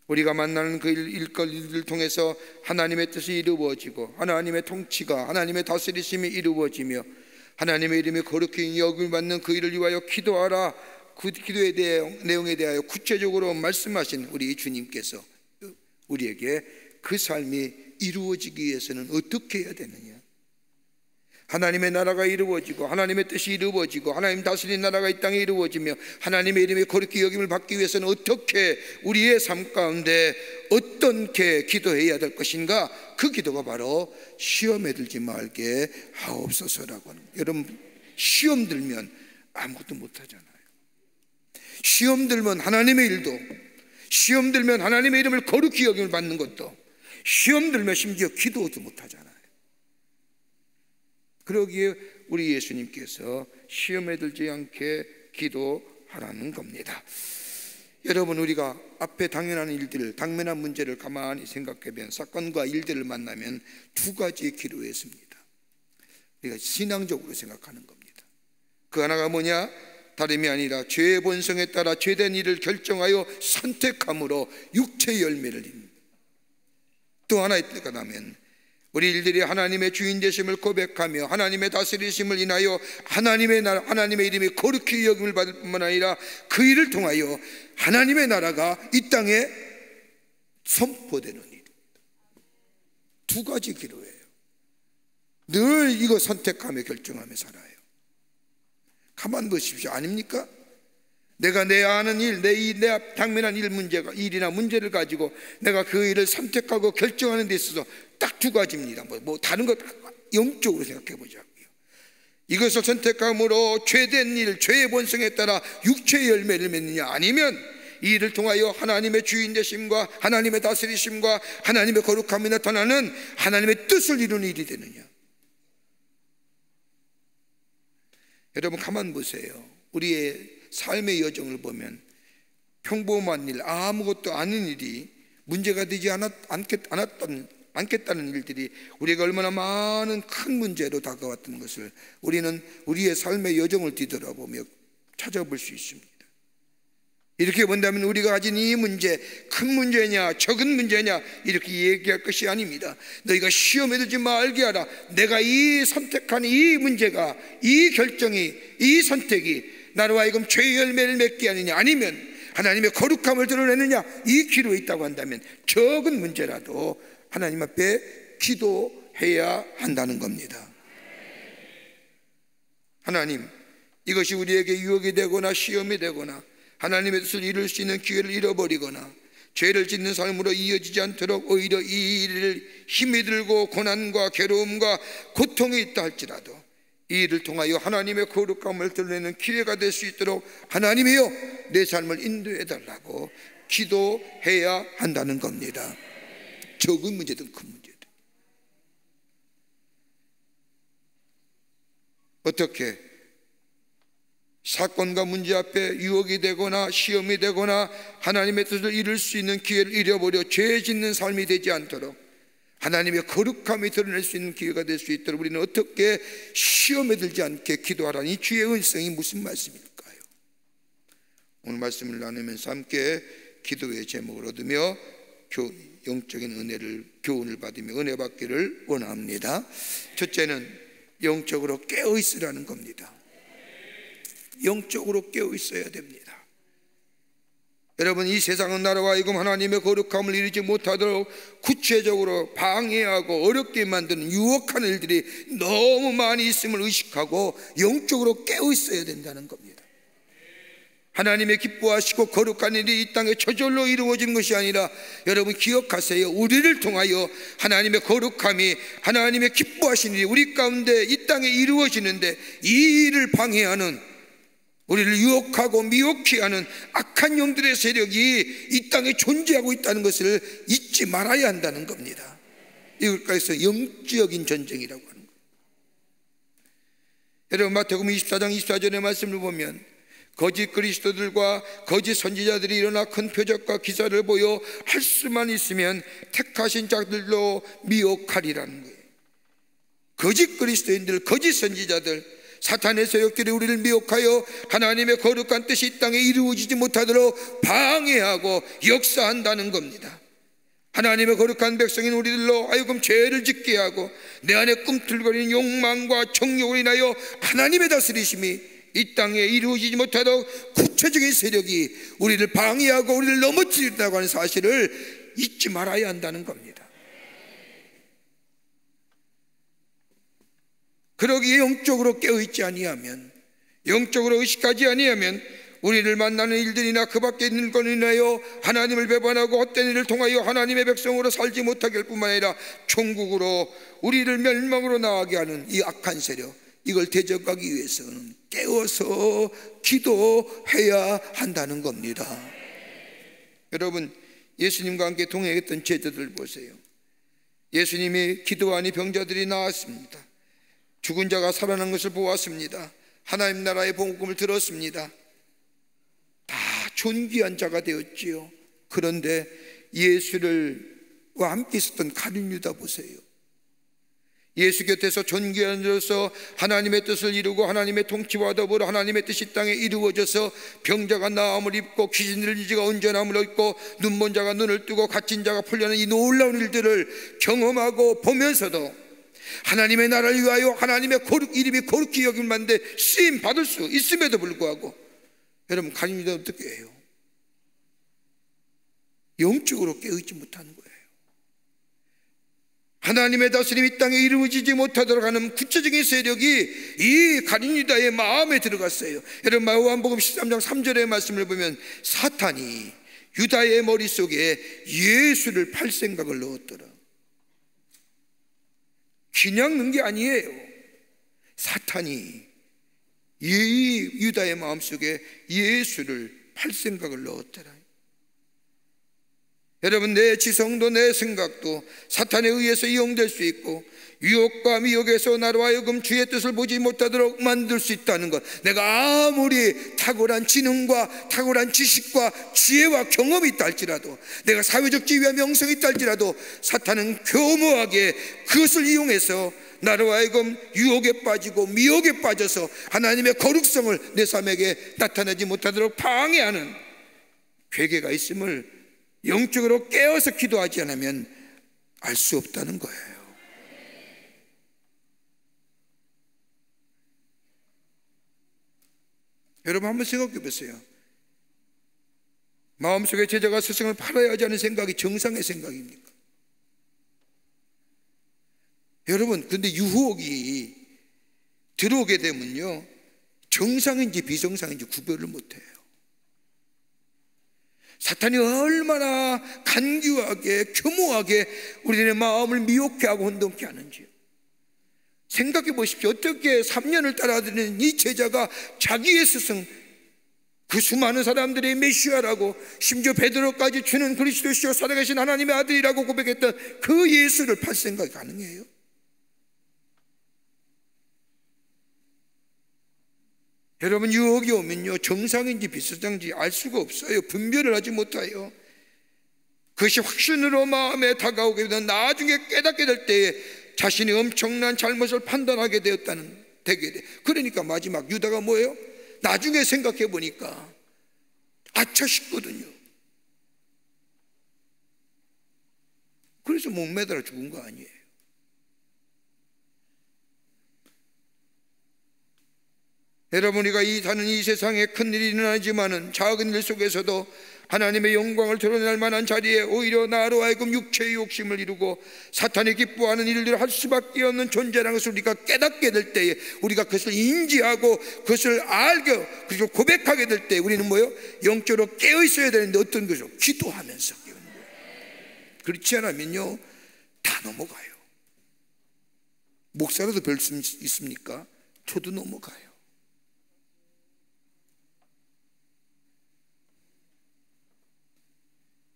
우리가 만나는 그 일거리를 통해서 하나님의 뜻이 이루어지고 하나님의 통치가, 하나님의 다스리심이 이루어지며 하나님의 이름이 거룩히 여김을 받는 그 일을 위하여 기도하라, 그 기도에 대해 내용에 대하여 구체적으로 말씀하신 우리 주님께서 우리에게 그 삶이 이루어지기 위해서는 어떻게 해야 되느냐, 하나님의 나라가 이루어지고 하나님의 뜻이 이루어지고 하나님 다스리는 나라가 이 땅에 이루어지며 하나님의 이름이 거룩히 여김을 받기 위해서는 어떻게 우리의 삶 가운데 어떻게 기도해야 될 것인가, 그 기도가 바로 시험에 들지 말게 하옵소서라고 하는 거예요. 여러분, 시험 들면 아무것도 못하잖아요. 시험 들면 하나님의 일도, 시험 들면 하나님의 이름을 거룩히 여김을 받는 것도, 시험 들면 심지어 기도도 못하잖아요. 그러기에 우리 예수님께서 시험에 들지 않게 기도하라는 겁니다. 여러분, 우리가 앞에 당연한 일들을, 당면한 문제를 가만히 생각해보면 사건과 일들을 만나면 두 가지의 기도에 있습니다. 우리가 신앙적으로 생각하는 겁니다. 그 하나가 뭐냐? 다름이 아니라 죄의 본성에 따라 죄된 일을 결정하여 선택함으로 육체의 열매를 입니다. 또 하나 있다면 우리 일들이 하나님의 주인 되심을 고백하며 하나님의 다스리심을 인하여 하나님의 나라, 하나님의 이름이 거룩히 여김을 받을 뿐만 아니라 그 일을 통하여 하나님의 나라가 이 땅에 선포되는 일입니다. 두 가지 기로예요. 늘 이거 선택하며 결정하며 살아요. 가만 보십시오. 아닙니까? 내가 내 아는 일, 내 당면한 일이나 문제를 가지고 내가 그 일을 선택하고 결정하는 데 있어서 딱 두 가지입니다. 뭐 다른 것 영적으로 생각해 보자고요. 이것을 선택함으로 죄된 일, 죄의 본성에 따라 육체의 열매를 맺느냐, 아니면 이 일을 통하여 하나님의 주인 되심과 하나님의 다스리심과 하나님의 거룩함이 나타나는 하나님의 뜻을 이루는 일이 되느냐. 여러분 가만 보세요. 우리의 삶의 여정을 보면 평범한 일, 아무것도 아닌 일이 문제가 되지 않겠다는 일들이 우리가 얼마나 많은 큰 문제로 다가왔던 것을 우리는 우리의 삶의 여정을 뒤돌아보며 찾아볼 수 있습니다. 이렇게 본다면 우리가 가진 이 문제, 큰 문제냐 적은 문제냐 이렇게 얘기할 것이 아닙니다. 너희가 시험에 들지 말게 하라. 내가 이 선택한 이 문제가, 이 결정이, 이 선택이 나로 하여금 죄의 열매를 맺게 하느냐, 아니면 하나님의 거룩함을 드러내느냐, 이 기로에 있다고 한다면 적은 문제라도 하나님 앞에 기도해야 한다는 겁니다. 하나님, 이것이 우리에게 유혹이 되거나 시험이 되거나 하나님의 뜻을 이룰 수 있는 기회를 잃어버리거나 죄를 짓는 삶으로 이어지지 않도록 오히려 이 일을 힘이 들고 고난과 괴로움과 고통이 있다 할지라도 이 일을 통하여 하나님의 거룩함을 드러내는 기회가 될 수 있도록 하나님이여 내 삶을 인도해 달라고 기도해야 한다는 겁니다. 적은 문제든 큰 문제든. 어떻게 사건과 문제 앞에 유혹이 되거나 시험이 되거나 하나님의 뜻을 이룰 수 있는 기회를 잃어버려 죄 짓는 삶이 되지 않도록 하나님의 거룩함이 드러낼 수 있는 기회가 될 수 있도록 우리는 어떻게 시험에 들지 않게 기도하라니, 주의 은성이 무슨 말씀일까요? 오늘 말씀을 나누면서 함께 기도의 제목을 얻으며 영적인 은혜를, 교훈을 받으며 은혜 받기를 원합니다. 첫째는 영적으로 깨어 있으라는 겁니다. 영적으로 깨어 있어야 됩니다. 여러분, 이 세상은 나라와 하여금 하나님의 거룩함을 이루지 못하도록 구체적으로 방해하고 어렵게 만드는 유혹하는 일들이 너무 많이 있음을 의식하고 영적으로 깨어 있어야 된다는 겁니다. 하나님의 기뻐하시고 거룩한 일이 이 땅에 저절로 이루어진 것이 아니라, 여러분 기억하세요. 우리를 통하여 하나님의 거룩함이, 하나님의 기뻐하신 일이 우리 가운데 이 땅에 이루어지는데, 이 일을 방해하는, 우리를 유혹하고 미혹케 하는 악한 영들의 세력이 이 땅에 존재하고 있다는 것을 잊지 말아야 한다는 겁니다. 이것까지서 영적인 전쟁이라고 하는 거예요. 여러분, 마태복음 24장 24절의 말씀을 보면 거짓 그리스도들과 거짓 선지자들이 일어나 큰 표적과 기사를 보여 할 수만 있으면 택하신 자들로 미혹하리라는 거예요. 거짓 그리스도인들, 거짓 선지자들, 사탄의 세력들이 우리를 미혹하여 하나님의 거룩한 뜻이 이 땅에 이루어지지 못하도록 방해하고 역사한다는 겁니다. 하나님의 거룩한 백성인 우리들로 하여금 죄를 짓게 하고 내 안에 꿈틀거리는 욕망과 정욕을 인하여 하나님의 다스리심이 이 땅에 이루어지지 못하도록 구체적인 세력이 우리를 방해하고 우리를 넘어뜨린다고 하는 사실을 잊지 말아야 한다는 겁니다. 그러기에 영적으로 깨어있지 아니하면, 영적으로 의식하지 아니하면 우리를 만나는 일들이나 그 밖에 있는 것을 인하여 하나님을 배반하고 헛된 일을 통하여 하나님의 백성으로 살지 못하게 할 뿐만 아니라 천국으로, 우리를 멸망으로 나가게 하는 이 악한 세력, 이걸 대적하기 위해서는 깨어서 기도해야 한다는 겁니다. 여러분, 예수님과 함께 동행했던 제자들 보세요. 예수님이 기도하니 병자들이 나았습니다. 죽은 자가 살아난 것을 보았습니다. 하나님 나라의 복음을 들었습니다. 다 존귀한 자가 되었지요. 그런데 예수와 함께 있었던 가룟 유다 보세요. 예수 곁에서 존귀한 자로서 하나님의 뜻을 이루고 하나님의 통치와 더불어 하나님의 뜻이 땅에 이루어져서 병자가 나음을 입고 귀신 들린 자가 온전함을 얻고 눈먼 자가 눈을 뜨고 갇힌 자가 풀려는 이 놀라운 일들을 경험하고 보면서도 하나님의 나라를 위하여 하나님의 이름이 거룩히 여김을 받는데 쓰임 받을 수 있음에도 불구하고 여러분 가진 유다는 어떻게 해요? 영적으로 깨어있지 못하는 거예요. 하나님의 다스림이 이 땅에 이루어지지 못하도록 하는 구체적인 세력이 이 가룟 유다의 마음에 들어갔어요. 여러분 요한복음 13장 3절의 말씀을 보면 사탄이 유다의 머릿속에 예수를 팔 생각을 넣었더라. 그냥 넣은 게 아니에요. 사탄이 이 유다의 마음속에 예수를 팔 생각을 넣었더라. 여러분 내 지성도 내 생각도 사탄에 의해서 이용될 수 있고 유혹과 미혹에서 나로 하여금 주의 뜻을 보지 못하도록 만들 수 있다는 것, 내가 아무리 탁월한 지능과 탁월한 지식과 지혜와 경험이 있다 할지라도, 내가 사회적 지위와 명성이 있다 할지라도 사탄은 교묘하게 그것을 이용해서 나로 하여금 유혹에 빠지고 미혹에 빠져서 하나님의 거룩성을 내 삶에게 나타내지 못하도록 방해하는 괴계가 있음을 영적으로 깨어서 기도하지 않으면 알 수 없다는 거예요. 여러분 한번 생각해 보세요. 마음속에 제자가 스승을 팔아야 하지 않은 생각이 정상의 생각입니까? 여러분 근데 유혹이 들어오게 되면요 정상인지 비정상인지 구별을 못해요. 사탄이 얼마나 간교하게 교모하게 우리들의 마음을 미혹해 하고 혼동케 하는지요. 생각해 보십시오. 어떻게 3년을 따라다니는 이 제자가 자기의 스승, 그 수많은 사람들의 메시아라고, 심지어 베드로까지 주는 그리스도시요 살아계신 하나님의 아들이라고 고백했던 그 예수를 팔 생각이 가능해요? 여러분 유혹이 오면요 정상인지 비정상인지 알 수가 없어요. 분별을 하지 못해요. 그것이 확신으로 마음에 다가오게 되면 나중에 깨닫게 될 때에 자신이 엄청난 잘못을 판단하게 되게 돼. 그러니까 마지막 유다가 뭐예요? 나중에 생각해 보니까 아차 싶거든요. 그래서 목매달아 죽은 거 아니에요. 여러분 우리가 사는 이 세상에 큰일이 일어나지만은 작은 일 속에서도 하나님의 영광을 드러낼 만한 자리에 오히려 나로 하여금 육체의 욕심을 이루고 사탄이 기뻐하는 일들을 할 수밖에 없는 존재라는 것을 우리가 깨닫게 될 때에, 우리가 그것을 인지하고 그것을 알고 그리고 고백하게 될 때 우리는 뭐예요? 영적으로 깨어 있어야 되는데 어떤 거죠? 기도하면서 깨우는 거예요. 그렇지 않으면요 다 넘어가요. 목사라도 별 수 있습니까? 저도 넘어가요.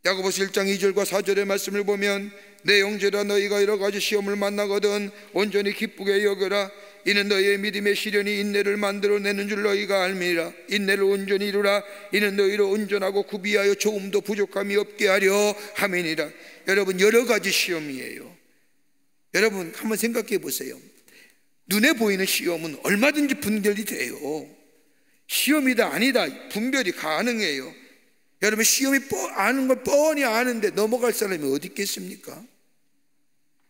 야고보서 1장 2절과 4절의 말씀을 보면 내 형제라 너희가 여러 가지 시험을 만나거든 온전히 기쁘게 여겨라. 이는 너희의 믿음의 시련이 인내를 만들어내는 줄 너희가 알미라. 인내를 온전히 이루라. 이는 너희를 온전하고 구비하여 조금도 부족함이 없게 하려 함이니라. 여러분 여러 가지 시험이에요. 여러분 한번 생각해 보세요. 눈에 보이는 시험은 얼마든지 분별이 돼요. 시험이다 아니다 분별이 가능해요. 여러분 시험이 아는 걸 뻔히 아는데 넘어갈 사람이 어디 있겠습니까?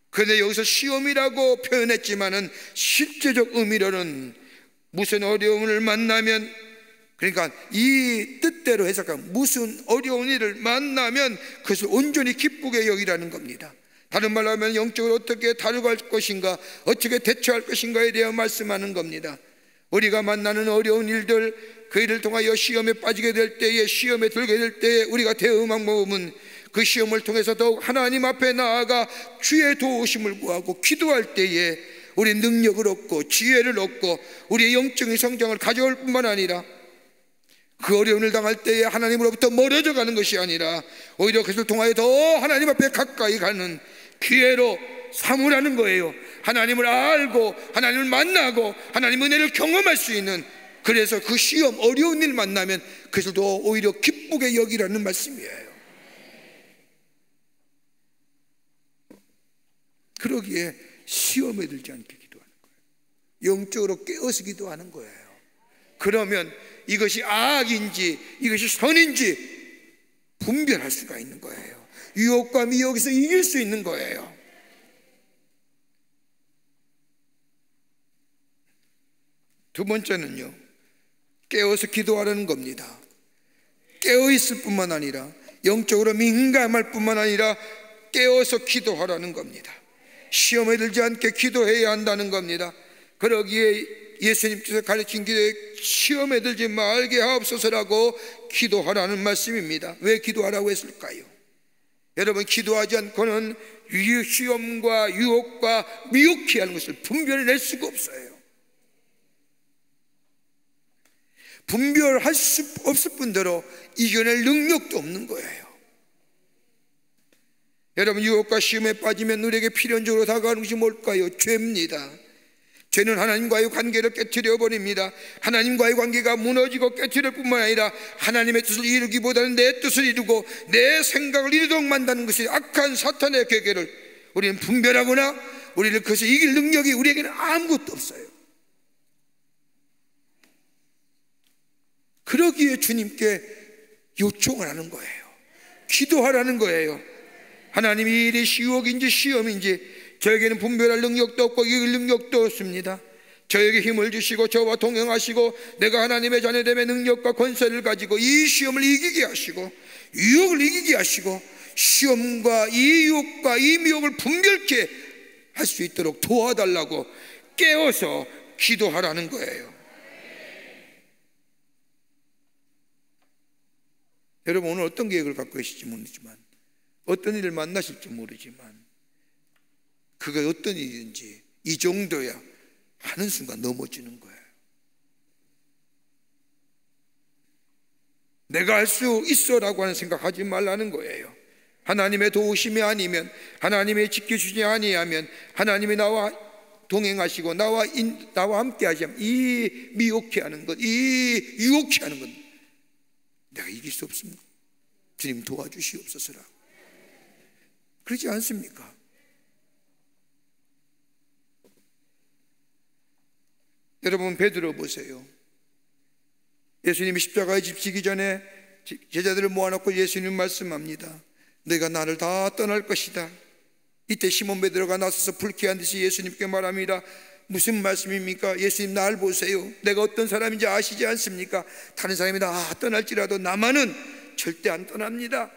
그런데 여기서 시험이라고 표현했지만은 실제적 의미로는 무슨 어려움을 만나면, 그러니까 이 뜻대로 해석하면 무슨 어려운 일을 만나면 그것을 온전히 기쁘게 여기라는 겁니다. 다른 말로 하면 영적으로 어떻게 다루갈 것인가, 어떻게 대처할 것인가에 대해 말씀하는 겁니다. 우리가 만나는 어려운 일들, 그 일을 통하여 시험에 빠지게 될 때에, 시험에 들게 될 때에 우리가 대응한 모험은 그 시험을 통해서 더욱 하나님 앞에 나아가 주의 도우심을 구하고 기도할 때에 우리 능력을 얻고 지혜를 얻고 우리의 영적인 성장을 가져올 뿐만 아니라 그 어려운 일을 당할 때에 하나님으로부터 멀어져 가는 것이 아니라 오히려 그것을 통하여 더 하나님 앞에 가까이 가는 기회로 삼으라는 거예요. 하나님을 알고 하나님을 만나고 하나님의 은혜를 경험할 수 있는, 그래서 그 시험 어려운 일 만나면 그것을 더 오히려 기쁘게 여기라는 말씀이에요. 그러기에 시험에 들지 않게 기도하는 거예요. 영적으로 깨어서 기도하는 거예요. 그러면 이것이 악인지 이것이 선인지 분별할 수가 있는 거예요. 유혹과 미혹에서 이길 수 있는 거예요. 두 번째는요, 깨어서 기도하라는 겁니다. 깨어있을 뿐만 아니라 영적으로 민감할 뿐만 아니라 깨어서 기도하라는 겁니다. 시험에 들지 않게 기도해야 한다는 겁니다. 그러기에 예수님께서 가르친 기도에 시험에 들지 말게 하옵소서라고 기도하라는 말씀입니다. 왜 기도하라고 했을까요? 여러분, 기도하지 않고는 시험과 유혹과 미혹해 하는 것을 분별해낼 수가 없어요. 분별할 수 없을 뿐더러 이겨낼 능력도 없는 거예요. 여러분, 유혹과 시험에 빠지면 우리에게 필연적으로 다가가는 것이 뭘까요? 죄입니다. 죄는 하나님과의 관계를 깨트려 버립니다. 하나님과의 관계가 무너지고 깨트릴 뿐만 아니라 하나님의 뜻을 이루기보다는 내 뜻을 이루고 내 생각을 이루도록 만드는 것이 악한 사탄의 계계를 우리는 분별하거나 우리를 그것을 이길 능력이 우리에게는 아무것도 없어요. 그러기에 주님께 요청을 하는 거예요. 기도하라는 거예요. 하나님이 이 일이 유혹인지 시험인지 저에게는 분별할 능력도 없고 이길 능력도 없습니다. 저에게 힘을 주시고 저와 동행하시고 내가 하나님의 자녀됨의 능력과 권세를 가지고 이 시험을 이기게 하시고 유혹을 이기게 하시고 시험과 이 유혹과 이 미혹을 분별케 할 수 있도록 도와달라고 깨어서 기도하라는 거예요. 여러분, 오늘 어떤 계획을 갖고 계실지 모르지만, 어떤 일을 만나실지 모르지만, 그가 어떤 일인지 이 정도야 하는 순간 넘어지는 거예요. 내가 할 수 있어라고 하는 생각하지 말라는 거예요. 하나님의 도우심이 아니면, 하나님의 지켜주지 아니하면, 하나님이 나와 동행하시고 나와 함께 하시면 이 미혹해 하는 것, 이 유혹해 하는 것 내가 이길 수 없습니다. 주님 도와주시옵소서라. 그렇지 않습니까? 여러분, 베드로 보세요. 예수님이 십자가에 집지기 전에 제자들을 모아놓고 예수님 말씀합니다. 너희가 나를 다 떠날 것이다. 이때 시몬 베드로가 나서서 불쾌한 듯이 예수님께 말합니다. 무슨 말씀입니까? 예수님, 날 보세요. 내가 어떤 사람인지 아시지 않습니까? 다른 사람이 다 떠날지라도 나만은 절대 안 떠납니다.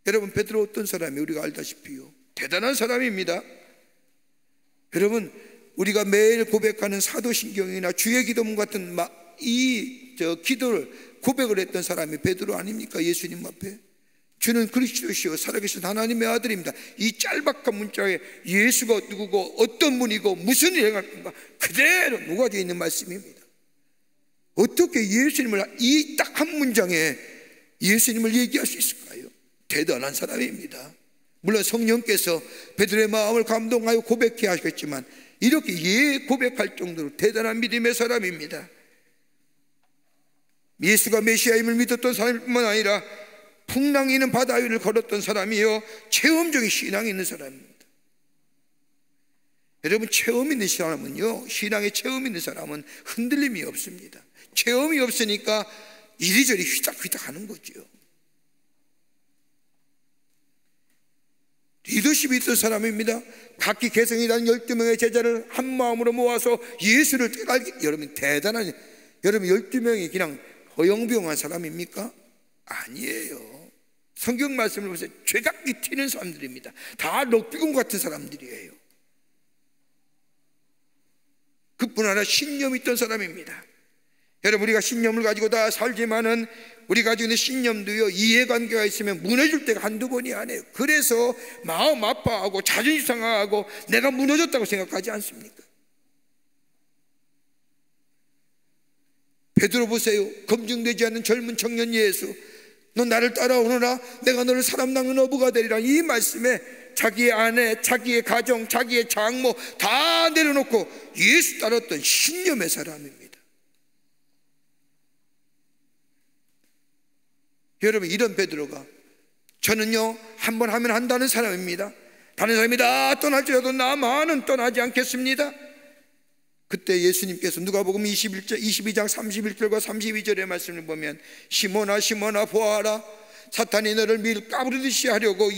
여러분, 베드로 어떤 사람이에요? 우리가 알다시피요, 대단한 사람입니다. 여러분, 우리가 매일 고백하는 사도신경이나 주의 기도문 같은 기도를 고백을 했던 사람이 베드로 아닙니까? 예수님 앞에 주는 그리스도시요 살아계신 하나님의 아들입니다. 이 짤막한 문자에 예수가 누구고 어떤 분이고 무슨 일을 행할 건가 그대로 녹아져 있는 말씀입니다. 어떻게 예수님을 이 딱 한 문장에 예수님을 얘기할 수 있을까요? 대단한 사람입니다. 물론 성령께서 베드로의 마음을 감동하여 고백해 하셨지만 이렇게 고백할 정도로 대단한 믿음의 사람입니다. 예수가 메시아임을 믿었던 사람뿐만 아니라 풍랑이 있는 바다 위를 걸었던 사람이요, 체험적인 신앙이 있는 사람입니다. 여러분, 체험 있는 사람은요, 신앙에 체험 있는 사람은 흔들림이 없습니다. 체험이 없으니까 이리저리 휘닥휘닥 하는 거죠. 리더십이 있던 사람입니다. 각기 개성이라는 12명의 제자를 한 마음으로 모아서 예수를 여러분, 대단한, 여러분 12명이 그냥 허영병한 사람입니까? 아니에요. 성경 말씀을 보세요. 죄각기 튀는 사람들입니다. 다 럭비공 같은 사람들이에요. 그뿐 아니라 신념이 있던 사람입니다. 여러분, 우리가 신념을 가지고 다 살지만은 우리 가지고 있는 신념도요, 이해관계가 있으면 무너질 때가 한두 번이 아니에요. 그래서 마음 아파하고 자존심 상하고 내가 무너졌다고 생각하지 않습니까? 베드로 보세요. 검증되지 않는 젊은 청년 예수, 너 나를 따라오너라 내가 너를 사람 낚는 어부가 되리라. 이 말씀에 자기의 아내, 자기의 가정, 자기의 장모 다 내려놓고 예수 따랐던 신념의 사람입니다. 여러분, 이런 베드로가 저는요 한번 하면 한다는 사람입니다. 다른 사람이 다 떠날지라도 나만은 떠나지 않겠습니다. 그때 예수님께서 누가복음 22장 31절과 32절의 말씀을 보면 시몬아 시몬아 보아라, 사탄이 너를 밀 까부르듯이 하려고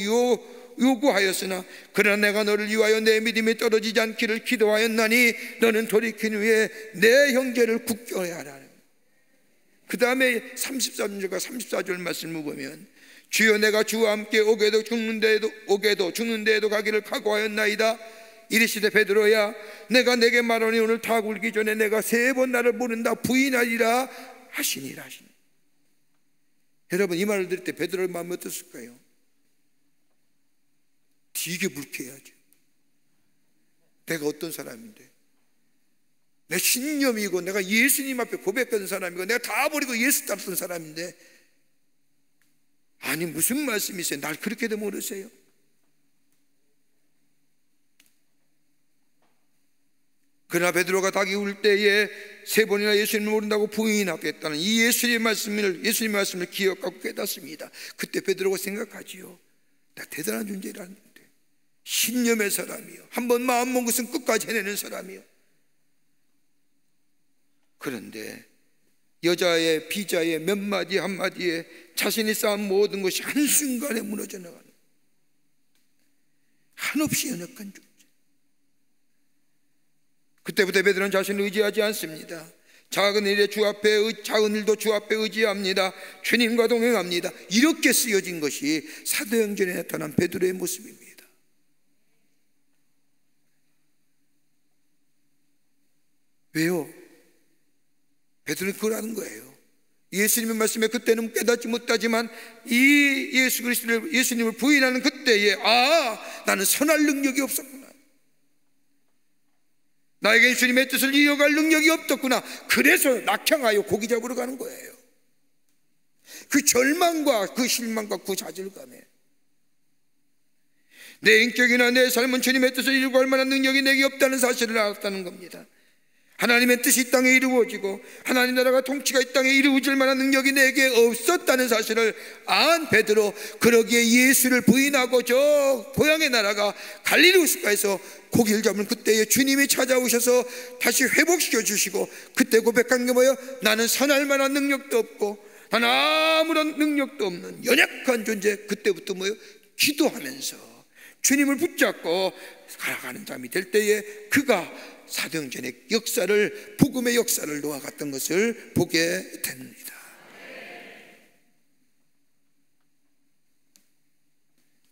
요구하였으나 그러나 내가 너를 위하여 내 믿음이 떨어지지 않기를 기도하였나니 너는 돌이킨 후에 내 형제를 굳게 하라. 그 다음에 33절과 34절 말씀을 보면 주여 내가 주와 함께 오게도 죽는 데에도 가기를 각오하였나이다. 이르시되 베드로야 내가 내게 말하니 오늘 다 굴기 전에 내가 3번 나를 모른다 부인하리라 하시니라. 여러분, 이 말을 들을 때 베드로의 마음이 어땠을까요? 되게 불쾌하죠. 내가 어떤 사람인데, 내 신념이고 내가 예수님 앞에 고백하는 사람이고 내가 다 버리고 예수 따르던 사람인데, 아니 무슨 말씀이세요? 날 그렇게도 모르세요? 그러나 베드로가 닭이 울 때에 3번이나 예수님을 모른다고 부인하겠다는 이 예수님의 말씀을 기억하고 깨닫습니다. 그때 베드로가 생각하지요. 나 대단한 존재라는데, 신념의 사람이요, 한번 마음 먹은 것은 끝까지 해내는 사람이요. 그런데 여자의 비자의 몇 마디 한마디에 자신이 쌓은 모든 것이 한순간에 무너져 나가는, 한없이 연약한 존재. 그때부터 베드로는 자신을 의지하지 않습니다. 작은 일도 주 앞에 의지합니다. 주님과 동행합니다. 이렇게 쓰여진 것이 사도행전에 나타난 베드로의 모습입니다. 왜요? 베드로는 그걸 하는 거예요. 예수님의 말씀에 그때는 깨닫지 못하지만 이 예수님을 부인하는 그때에 나는 선할 능력이 없었구나, 나에게 주님의 뜻을 이어갈 능력이 없었구나. 그래서 낙향하여 고기 잡으러 가는 거예요. 그 절망과 그 실망과 그 좌절감에 내 인격이나 내 삶은 주님의 뜻을 이루고할 만한 능력이 내게 없다는 사실을 알았다는 겁니다. 하나님의 뜻이 이 땅에 이루어지고 하나님 나라가 통치가 이 땅에 이루어질 만한 능력이 내게 없었다는 사실을 안 베드로, 그러기에 예수를 부인하고 저 고향의 나라가 갈릴리우스가에서 고기를 잡은 그때에 주님이 찾아오셔서 다시 회복시켜 주시고, 그때 고백한 게 뭐예요? 나는 선할 만한 능력도 없고 나는 아무런 능력도 없는 연약한 존재. 그때부터 뭐예요? 기도하면서 주님을 붙잡고 살아가는 사람이 될 때에 그가 사도행전의 역사를, 복음의 역사를 놓아갔던 것을 보게 됩니다.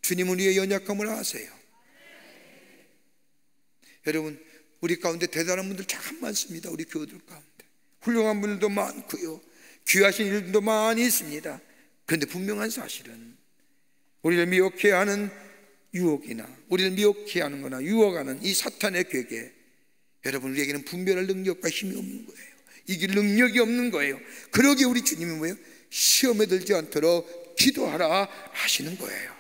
주님은 우리의 연약함을 아세요. 여러분, 우리 가운데 대단한 분들 참 많습니다. 우리 교우들 가운데 훌륭한 분들도 많고요, 귀하신 일들도 많이 있습니다. 그런데 분명한 사실은 우리를 미혹해 하는 유혹이나 우리를 미혹해 하는 거나 유혹하는 이 사탄의 괴계, 여러분 우리에게는 분별할 능력과 힘이 없는 거예요. 이길 능력이 없는 거예요. 그러기에 우리 주님이 뭐예요? 시험에 들지 않도록 기도하라 하시는 거예요.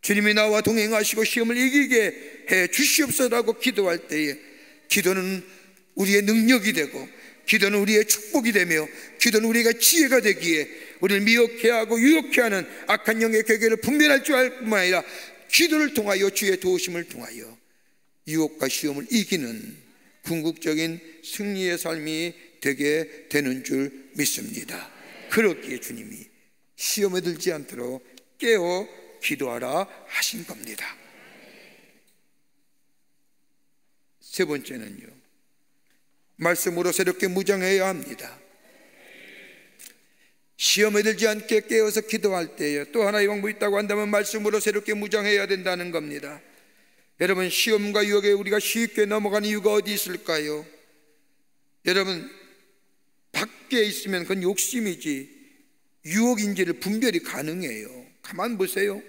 주님이 나와 동행하시고 시험을 이기게 해 주시옵소서라고 기도할 때에, 기도는 우리의 능력이 되고 기도는 우리의 축복이 되며 기도는 우리가 지혜가 되기에 우리를 미혹해 하고 유혹해 하는 악한 영의 괴계를 분별할 줄 알 뿐만 아니라 기도를 통하여 주의 도우심을 통하여 유혹과 시험을 이기는 궁극적인 승리의 삶이 되게 되는 줄 믿습니다. 그렇기에 주님이 시험에 들지 않도록 깨어 기도하라 하신 겁니다. 세 번째는요, 말씀으로 새롭게 무장해야 합니다. 시험에 들지 않게 깨어서 기도할 때에 또 하나의 방법이 있다고 한다면 말씀으로 새롭게 무장해야 된다는 겁니다. 여러분, 시험과 유혹에 우리가 쉽게 넘어가는 이유가 어디 있을까요? 여러분, 밖에 있으면 그건 욕심이지 유혹인지를 분별이 가능해요. 가만 보세요.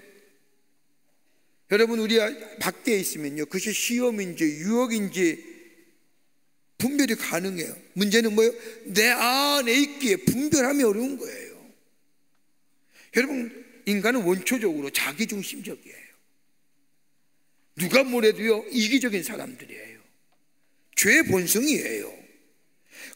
여러분, 우리가 밖에 있으면요, 그것이 시험인지 유혹인지 분별이 가능해요. 문제는 뭐예요? 내 안에 있기에 분별하기 어려운 거예요. 여러분, 인간은 원초적으로 자기중심적이에요. 누가 뭐래도요, 이기적인 사람들이에요. 죄의 본성이에요.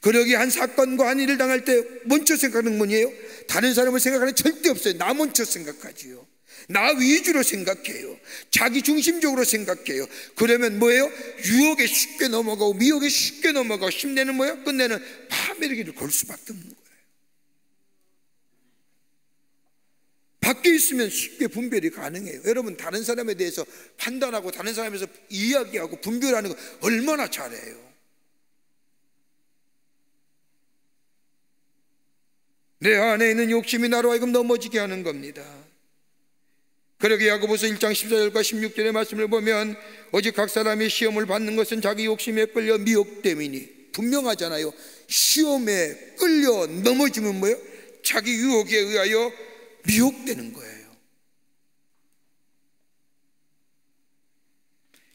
그러기에 한 사건과 한 일을 당할 때 먼저 생각하는 건 뭐예요? 다른 사람을 생각하는 절대 없어요. 나 먼저 생각하지요. 나 위주로 생각해요. 자기 중심적으로 생각해요. 그러면 뭐예요? 유혹에 쉽게 넘어가고 미혹에 쉽게 넘어가고 힘내는 뭐예요? 끝내는 파멸의 길을 걸 수밖에 없는 거예요. 밖에 있으면 쉽게 분별이 가능해요. 여러분, 다른 사람에 대해서 판단하고 다른 사람에서 이야기하고 분별하는 거 얼마나 잘해요. 내 안에 있는 욕심이 나로 하여금 넘어지게 하는 겁니다. 그러게 야고보서 1장 14절과 16절의 말씀을 보면 오직 각 사람이 시험을 받는 것은 자기 욕심에 끌려 미혹됨이니, 분명하잖아요. 시험에 끌려 넘어지면 뭐예요? 자기 유혹에 의하여 미혹되는 거예요.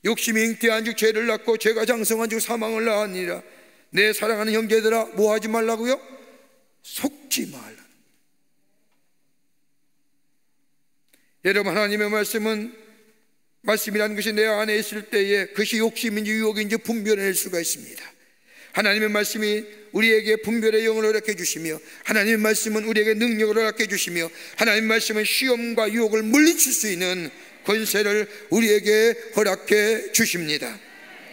욕심이 잉태한 즉 죄를 낳고 죄가 장성한 즉 사망을 낳으니라. 내 사랑하는 형제들아, 뭐 하지 말라고요? 속지 말라. 여러분, 하나님의 말씀이라는 것이 내 안에 있을 때에 그것이 욕심인지 유혹인지 분별해낼 수가 있습니다. 하나님의 말씀이 우리에게 분별의 영을 허락해 주시며, 하나님의 말씀은 우리에게 능력을 허락해 주시며, 하나님의 말씀은 시험과 유혹을 물리칠 수 있는 권세를 우리에게 허락해 주십니다.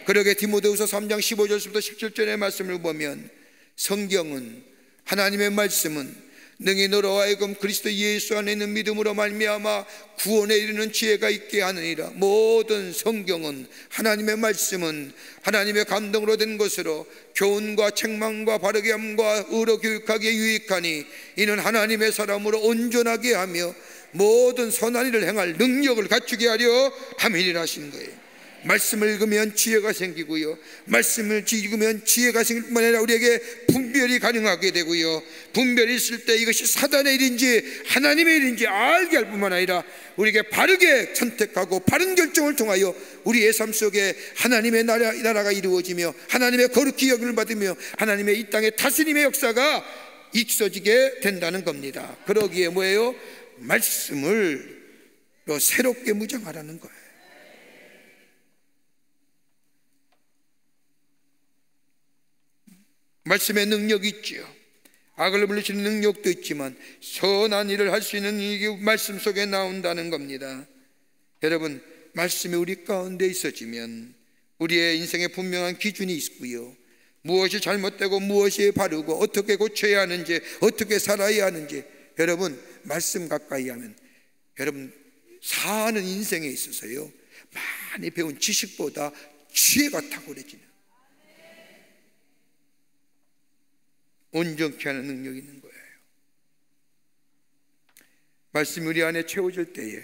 그러게 디모데후서 3장 15절부터 17절의 말씀을 보면 성경은, 하나님의 말씀은 능히 너로 하여금 그리스도 예수 안에 있는 믿음으로 말미암아 구원에 이르는 지혜가 있게 하느니라. 모든 성경은, 하나님의 말씀은 하나님의 감동으로 된 것으로 교훈과 책망과 바르게 함과 의로 교육하기에 유익하니 이는 하나님의 사람으로 온전하게 하며 모든 선한 일을 행할 능력을 갖추게 하려 함이니라 하시는 거예요. 말씀을 읽으면 지혜가 생기고요, 말씀을 읽으면 지혜가 생길 뿐만 아니라 우리에게 분별이 가능하게 되고요, 분별이 있을 때 이것이 사단의 일인지 하나님의 일인지 알게 할 뿐만 아니라 우리에게 바르게 선택하고 바른 결정을 통하여 우리의 삶 속에 하나님의 나라가 이루어지며 하나님의 거룩히 여김을 받으며 하나님의 이 땅의 다스림의 역사가 있어지게 된다는 겁니다. 그러기에 뭐예요? 말씀을 새롭게 무장하라는 거예요. 말씀의 능력이 있지요. 악을 물리치는 능력도 있지만 선한 일을 할 수 있는 이 말씀 속에 나온다는 겁니다. 여러분, 말씀이 우리 가운데 있어지면 우리의 인생에 분명한 기준이 있고요, 무엇이 잘못되고 무엇이 바르고 어떻게 고쳐야 하는지 어떻게 살아야 하는지, 여러분 말씀 가까이 하면 여러분 사는 인생에 있어서요 많이 배운 지식보다 지혜가 탁월해지는, 온전케 하는 능력이 있는 거예요. 말씀이 우리 안에 채워질 때에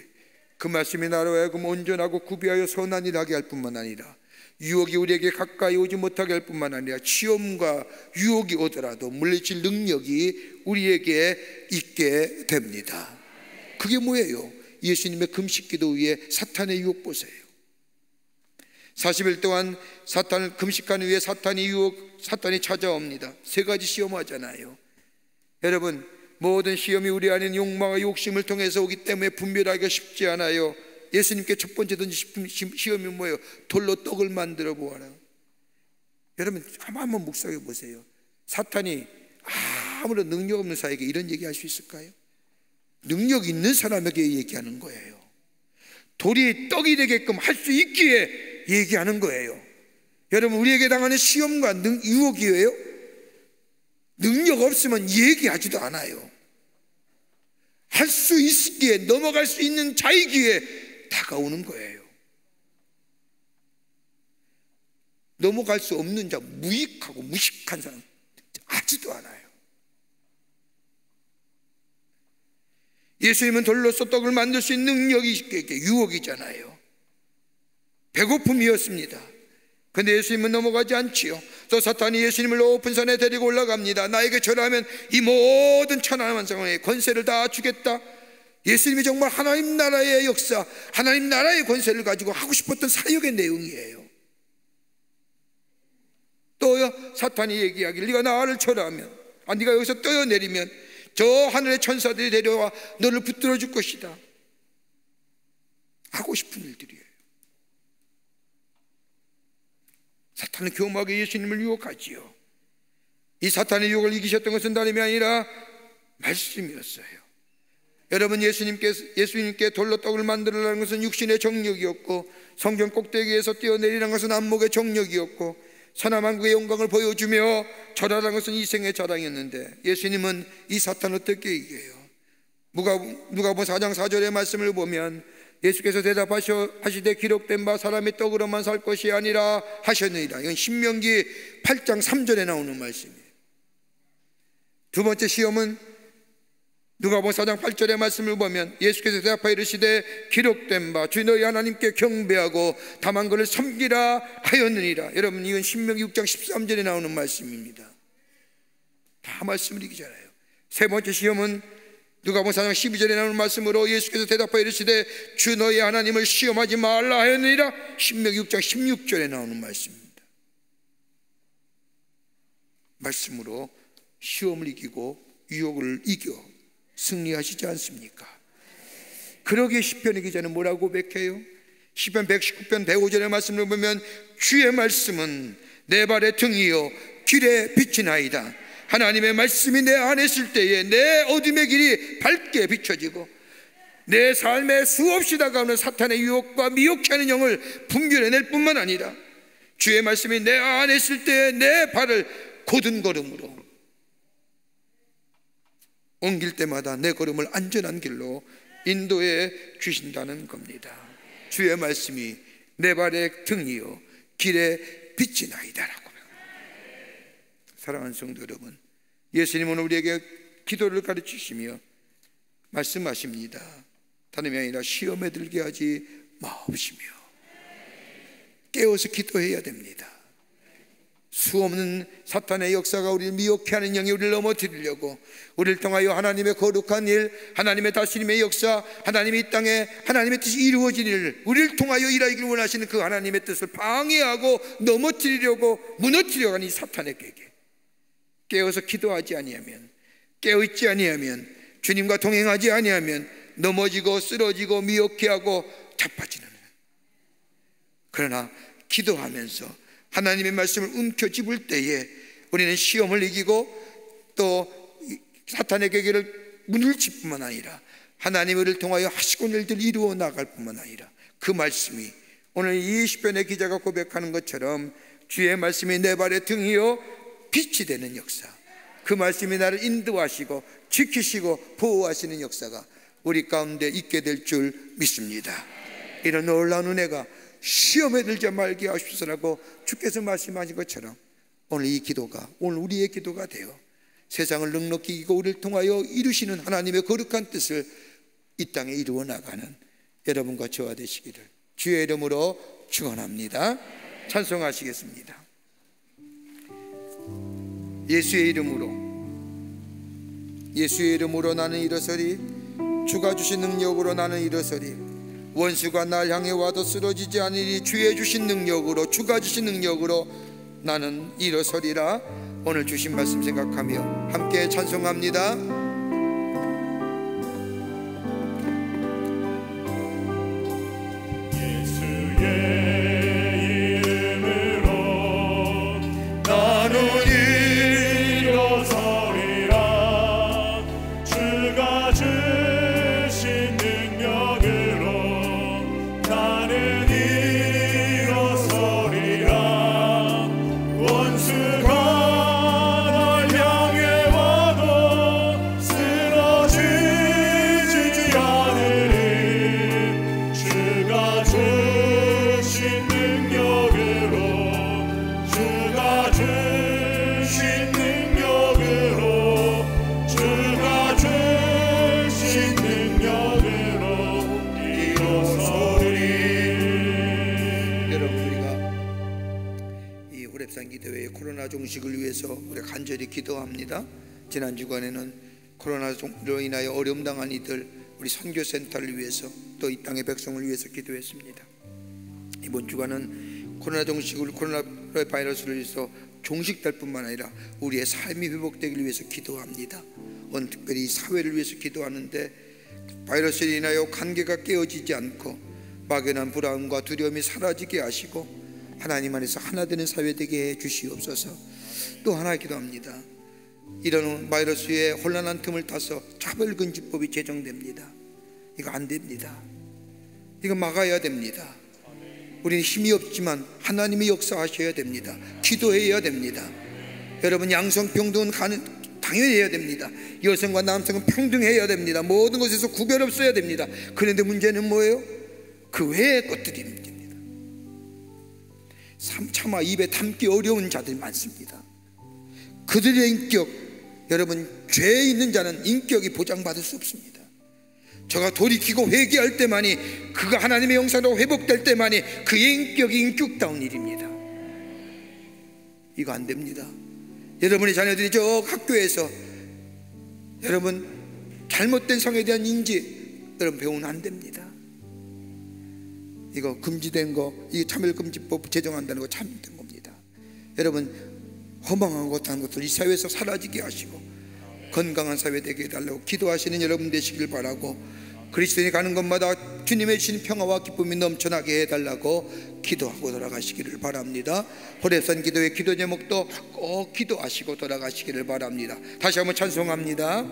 그 말씀이 나로 하여금 온전하고 구비하여 선한 일을 하게 할 뿐만 아니라 유혹이 우리에게 가까이 오지 못하게 할 뿐만 아니라 시험과 유혹이 오더라도 물리칠 능력이 우리에게 있게 됩니다. 그게 뭐예요? 예수님의 금식기도 위에 사탄의 유혹 보세요. 40일 동안 사탄을 금식한 후에 사탄이 찾아옵니다. 세 가지 시험하잖아요. 여러분, 모든 시험이 우리 안에 욕망과 욕심을 통해서 오기 때문에 분별하기가 쉽지 않아요. 예수님께 첫 번째 던진 시험이 뭐예요? 돌로 떡을 만들어 보아라. 여러분 한번 묵상해 보세요. 사탄이 아무런 능력 없는 사람에게 이런 얘기할 수 있을까요? 능력 있는 사람에게 얘기하는 거예요. 돌이 떡이 되게끔 할 수 있기에 얘기하는 거예요. 여러분, 우리에게 당하는 시험과 유혹이에요. 능력 없으면 얘기하지도 않아요. 할 수 있기에, 넘어갈 수 있는 자이기에 다가오는 거예요. 넘어갈 수 없는 자, 무익하고 무식한 사람 하지도 않아요. 예수님은 돌로서 떡을 만들 수 있는 능력이 있게 유혹이잖아요. 배고픔이었습니다. 근데 예수님은 넘어가지 않지요. 또 사탄이 예수님을 높은 산에 데리고 올라갑니다. 나에게 절하면 이 모든 천하만상의 권세를 다 주겠다. 예수님이 정말 하나님 나라의 역사, 하나님 나라의 권세를 가지고 하고 싶었던 사역의 내용이에요. 또 사탄이 얘기하길, 네가 나를 절하면, 네가 여기서 뛰어내리면 저 하늘의 천사들이 내려와 너를 붙들어 줄 것이다. 하고 싶은 일들이에요. 사탄은 교묘하게 예수님을 유혹하지요. 이 사탄의 유혹을 이기셨던 것은 다름이 아니라 말씀이었어요. 여러분, 예수님께 돌로 떡을 만들어라는 것은 육신의 정력이었고, 성전 꼭대기에서 뛰어내리라는 것은 안목의 정력이었고, 선함한국의 영광을 보여주며 절하라는 것은 이생의 자랑이었는데, 예수님은 이 사탄을 어떻게 이겨요? 누가복음 4장 4절의 말씀을 보면 예수께서 대답하시되 기록된 바 사람이 떡으로만 살 것이 아니라 하셨느니라. 이건 신명기 8장 3절에 나오는 말씀이에요. 두 번째 시험은 누가복음 4장 8절의 말씀을 보면 예수께서 대답하여 이르시되 기록된 바 주 너희 하나님께 경배하고 다만 그를 섬기라 하였느니라. 여러분, 이건 신명기 6장 13절에 나오는 말씀입니다. 다 말씀을 이기잖아요. 세 번째 시험은 누가복음 4장 12절에 나오는 말씀으로 예수께서 대답하여 이르시되 주 너희 하나님을 시험하지 말라 하였느니라. 신명기 6장 16절에 나오는 말씀입니다. 말씀으로 시험을 이기고 유혹을 이겨 승리하시지 않습니까? 그러기에 시편의 기자는 뭐라고 고백해요? 시편 119편 105절의 말씀을 보면 주의 말씀은 내 발의 등이요 길의 빛이나이다. 하나님의 말씀이 내 안에 있을 때에 내 어둠의 길이 밝게 비춰지고 내 삶에 수없이 다가오는 사탄의 유혹과 미혹케 하는 영을 분별해낼 뿐만 아니라 주의 말씀이 내 안에 있을 때에 내 발을 곧은 걸음으로 옮길 때마다 내 걸음을 안전한 길로 인도해 주신다는 겁니다. 주의 말씀이 내 발의 등이요 길의 빛이 나이다라고. 사랑하는 성도 여러분, 예수님은 우리에게 기도를 가르치시며 말씀하십니다. 다름이 아니라 시험에 들게 하지 마옵시며. 깨어서 기도해야 됩니다. 수없는 사탄의 역사가 우리를 미혹해 하는 영이 우리를 넘어뜨리려고, 우리를 통하여 하나님의 거룩한 일, 하나님의 다스림의 역사, 하나님이 이 땅에 하나님의 뜻이 이루어지기를, 우리를 통하여 일하기를 원하시는 그 하나님의 뜻을 방해하고 넘어뜨리려고 무너뜨려고 하는 이 사탄에게 깨어서 기도하지 아니하면, 깨어있지 아니하면, 주님과 동행하지 아니하면 넘어지고 쓰러지고 미혹해하고 자빠지는. 그러나 기도하면서 하나님의 말씀을 움켜쥐을 때에 우리는 시험을 이기고 또 사탄의 계계를 무너칠 뿐만 아니라 하나님을 통하여 하시고는 일들을 이루어 나갈 뿐만 아니라 그 말씀이 오늘 이 시편의 기자가 고백하는 것처럼 주의 말씀이 내 발의 등이요 빛이 되는 역사, 그 말씀이 나를 인도하시고 지키시고 보호하시는 역사가 우리 가운데 있게 될 줄 믿습니다. 이런 놀라운 은혜가 시험에 들지 말게 하십시오라고 주께서 말씀하신 것처럼 오늘 이 기도가, 오늘 우리의 기도가 되어 세상을 넉넉히 이기고 우리를 통하여 이루시는 하나님의 거룩한 뜻을 이 땅에 이루어 나가는 여러분과 저와 되시기를 주의 이름으로 축원합니다. 찬송하시겠습니다. 예수의 이름으로 나는 일어서리, 주가 주신 능력으로 나는 일어서리, 원수가 날 향해 와도 쓰러지지 않으리, 주의 주신 능력으로, 주가 주신 능력으로 나는 일어서리라. 오늘 주신 말씀 생각하며 함께 찬송합니다. 예수의 이름으로 나는 일어서리라. 주가 주신 능력으로 나는 일어서리라. 원수가 날 향해 와도 쓰러지지 않으리. 주가 주신 능력으로, 주가 주신 능력으로, 주가 주신 능력으로 일어서리. 여러분, 우리가 이 호렙산 기도회의 코로나 종식을 위해서 우리가 간절히 기도합니다. 지난 주간에는 코로나로 인하여 어려움 당한 이들, 우리 선교센터를 위해서 또 이 땅의 백성을 위해서 기도했습니다. 이번 주간은 코로나 바이러스를 위해서 종식될 뿐만 아니라 우리의 삶이 회복되기를 위해서 기도합니다. 오늘 특별히 사회를 위해서 기도하는데 바이러스로 인하여 관계가 깨어지지 않고 막연한 불안과 두려움이 사라지게 하시고 하나님 안에서 하나 되는 사회 되게 해 주시옵소서. 또 하나 기도합니다. 이런 바이러스의 혼란한 틈을 타서 차별금지법이 제정됩니다. 이거 안 됩니다. 이거 막아야 됩니다. 우리는 힘이 없지만 하나님이 역사하셔야 됩니다. 기도해야 됩니다. 여러분, 양성평등은 당연히 해야 됩니다. 여성과 남성은 평등해야 됩니다. 모든 것에서 구별 없어야 됩니다. 그런데 문제는 뭐예요? 그 외의 것들이 문제입니다. 차마 입에 담기 어려운 자들이 많습니다. 그들의 인격, 여러분, 죄 있는 자는 인격이 보장받을 수 없습니다. 저가 돌이키고 회개할 때만이, 그가 하나님의 영상으로 회복될 때만이 그의 인격이 인격다운 일입니다. 이거 안 됩니다. 여러분의 자녀들이 저 학교에서 여러분 잘못된 성에 대한 인지 여러분 배우면 안 됩니다. 이거 금지된 거, 이 차별금지법 제정한다는 거 잘못된 겁니다. 여러분, 허망한 것 하는 것들 이 사회에서 사라지게 하시고 건강한 사회 되게 해달라고 기도하시는 여러분 되시길 바라고, 그리스도인이 가는 곳마다 주님의 주신 평화와 기쁨이 넘쳐나게 해달라고 기도하고 돌아가시기를 바랍니다. 호렙산 기도의 기도 제목도 꼭 기도하시고 돌아가시기를 바랍니다. 다시 한번 찬송합니다.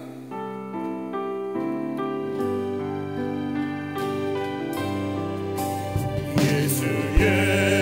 예수의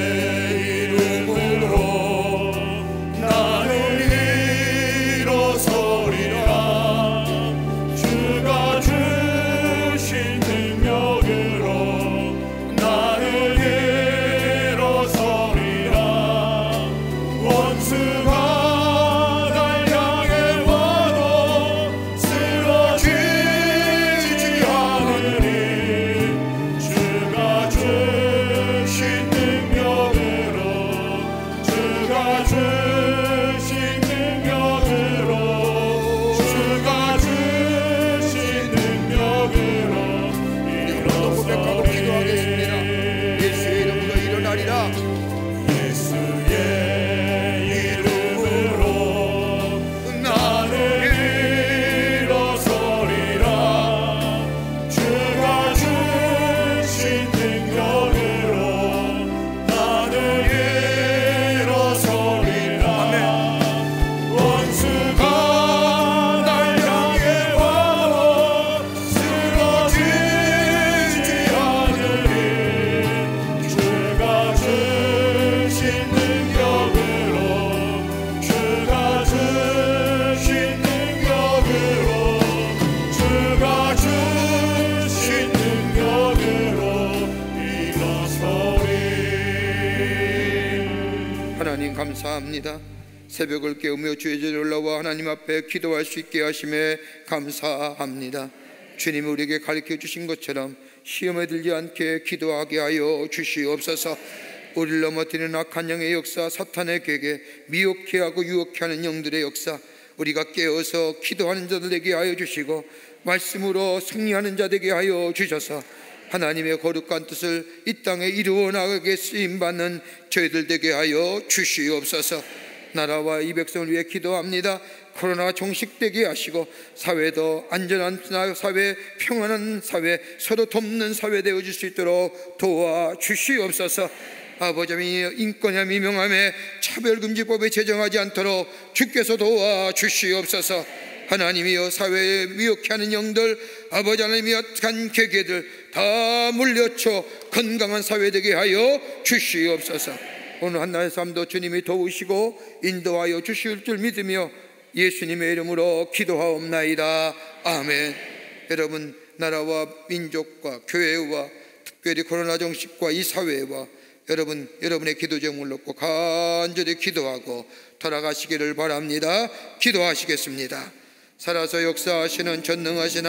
감사합니다. 새벽을 깨우며 주의 제자리에 올라와 하나님 앞에 기도할 수 있게 하심에 감사합니다. 주님이 우리에게 가르쳐 주신 것처럼 시험에 들지 않게 기도하게 하여 주시옵소서. 우리를 넘어뜨리는 악한 영의 역사, 사탄의 계획에 미혹해 하고 유혹해 하는 영들의 역사, 우리가 깨어서 기도하는 자들 되게 하여 주시고 말씀으로 승리하는 자 되게 하여 주셔서 하나님의 거룩한 뜻을 이 땅에 이루어 나가게 쓰임받는 저희들 되게 하여 주시옵소서. 나라와 이 백성을 위해 기도합니다. 코로나 종식되게 하시고 사회도 안전한 사회, 평안한 사회, 서로 돕는 사회 되어줄 수 있도록 도와주시옵소서. 아버지, 인권의 미명함에 차별금지법에 제정하지 않도록 주께서 도와주시옵소서. 하나님이여, 사회에 미혹해 하는 영들, 아버지 하나님의 악한 계계들 다 물려쳐 건강한 사회 되게 하여 주시옵소서. 오늘 한나의 삶도 주님이 도우시고 인도하여 주실 줄 믿으며 예수님의 이름으로 기도하옵나이다. 아멘. 여러분, 나라와 민족과 교회와 특별히 코로나 종식과 이 사회와 여러분의 기도 제목을 놓고 간절히 기도하고 돌아가시기를 바랍니다. 기도하시겠습니다. 살아서 역사하시는 전능하신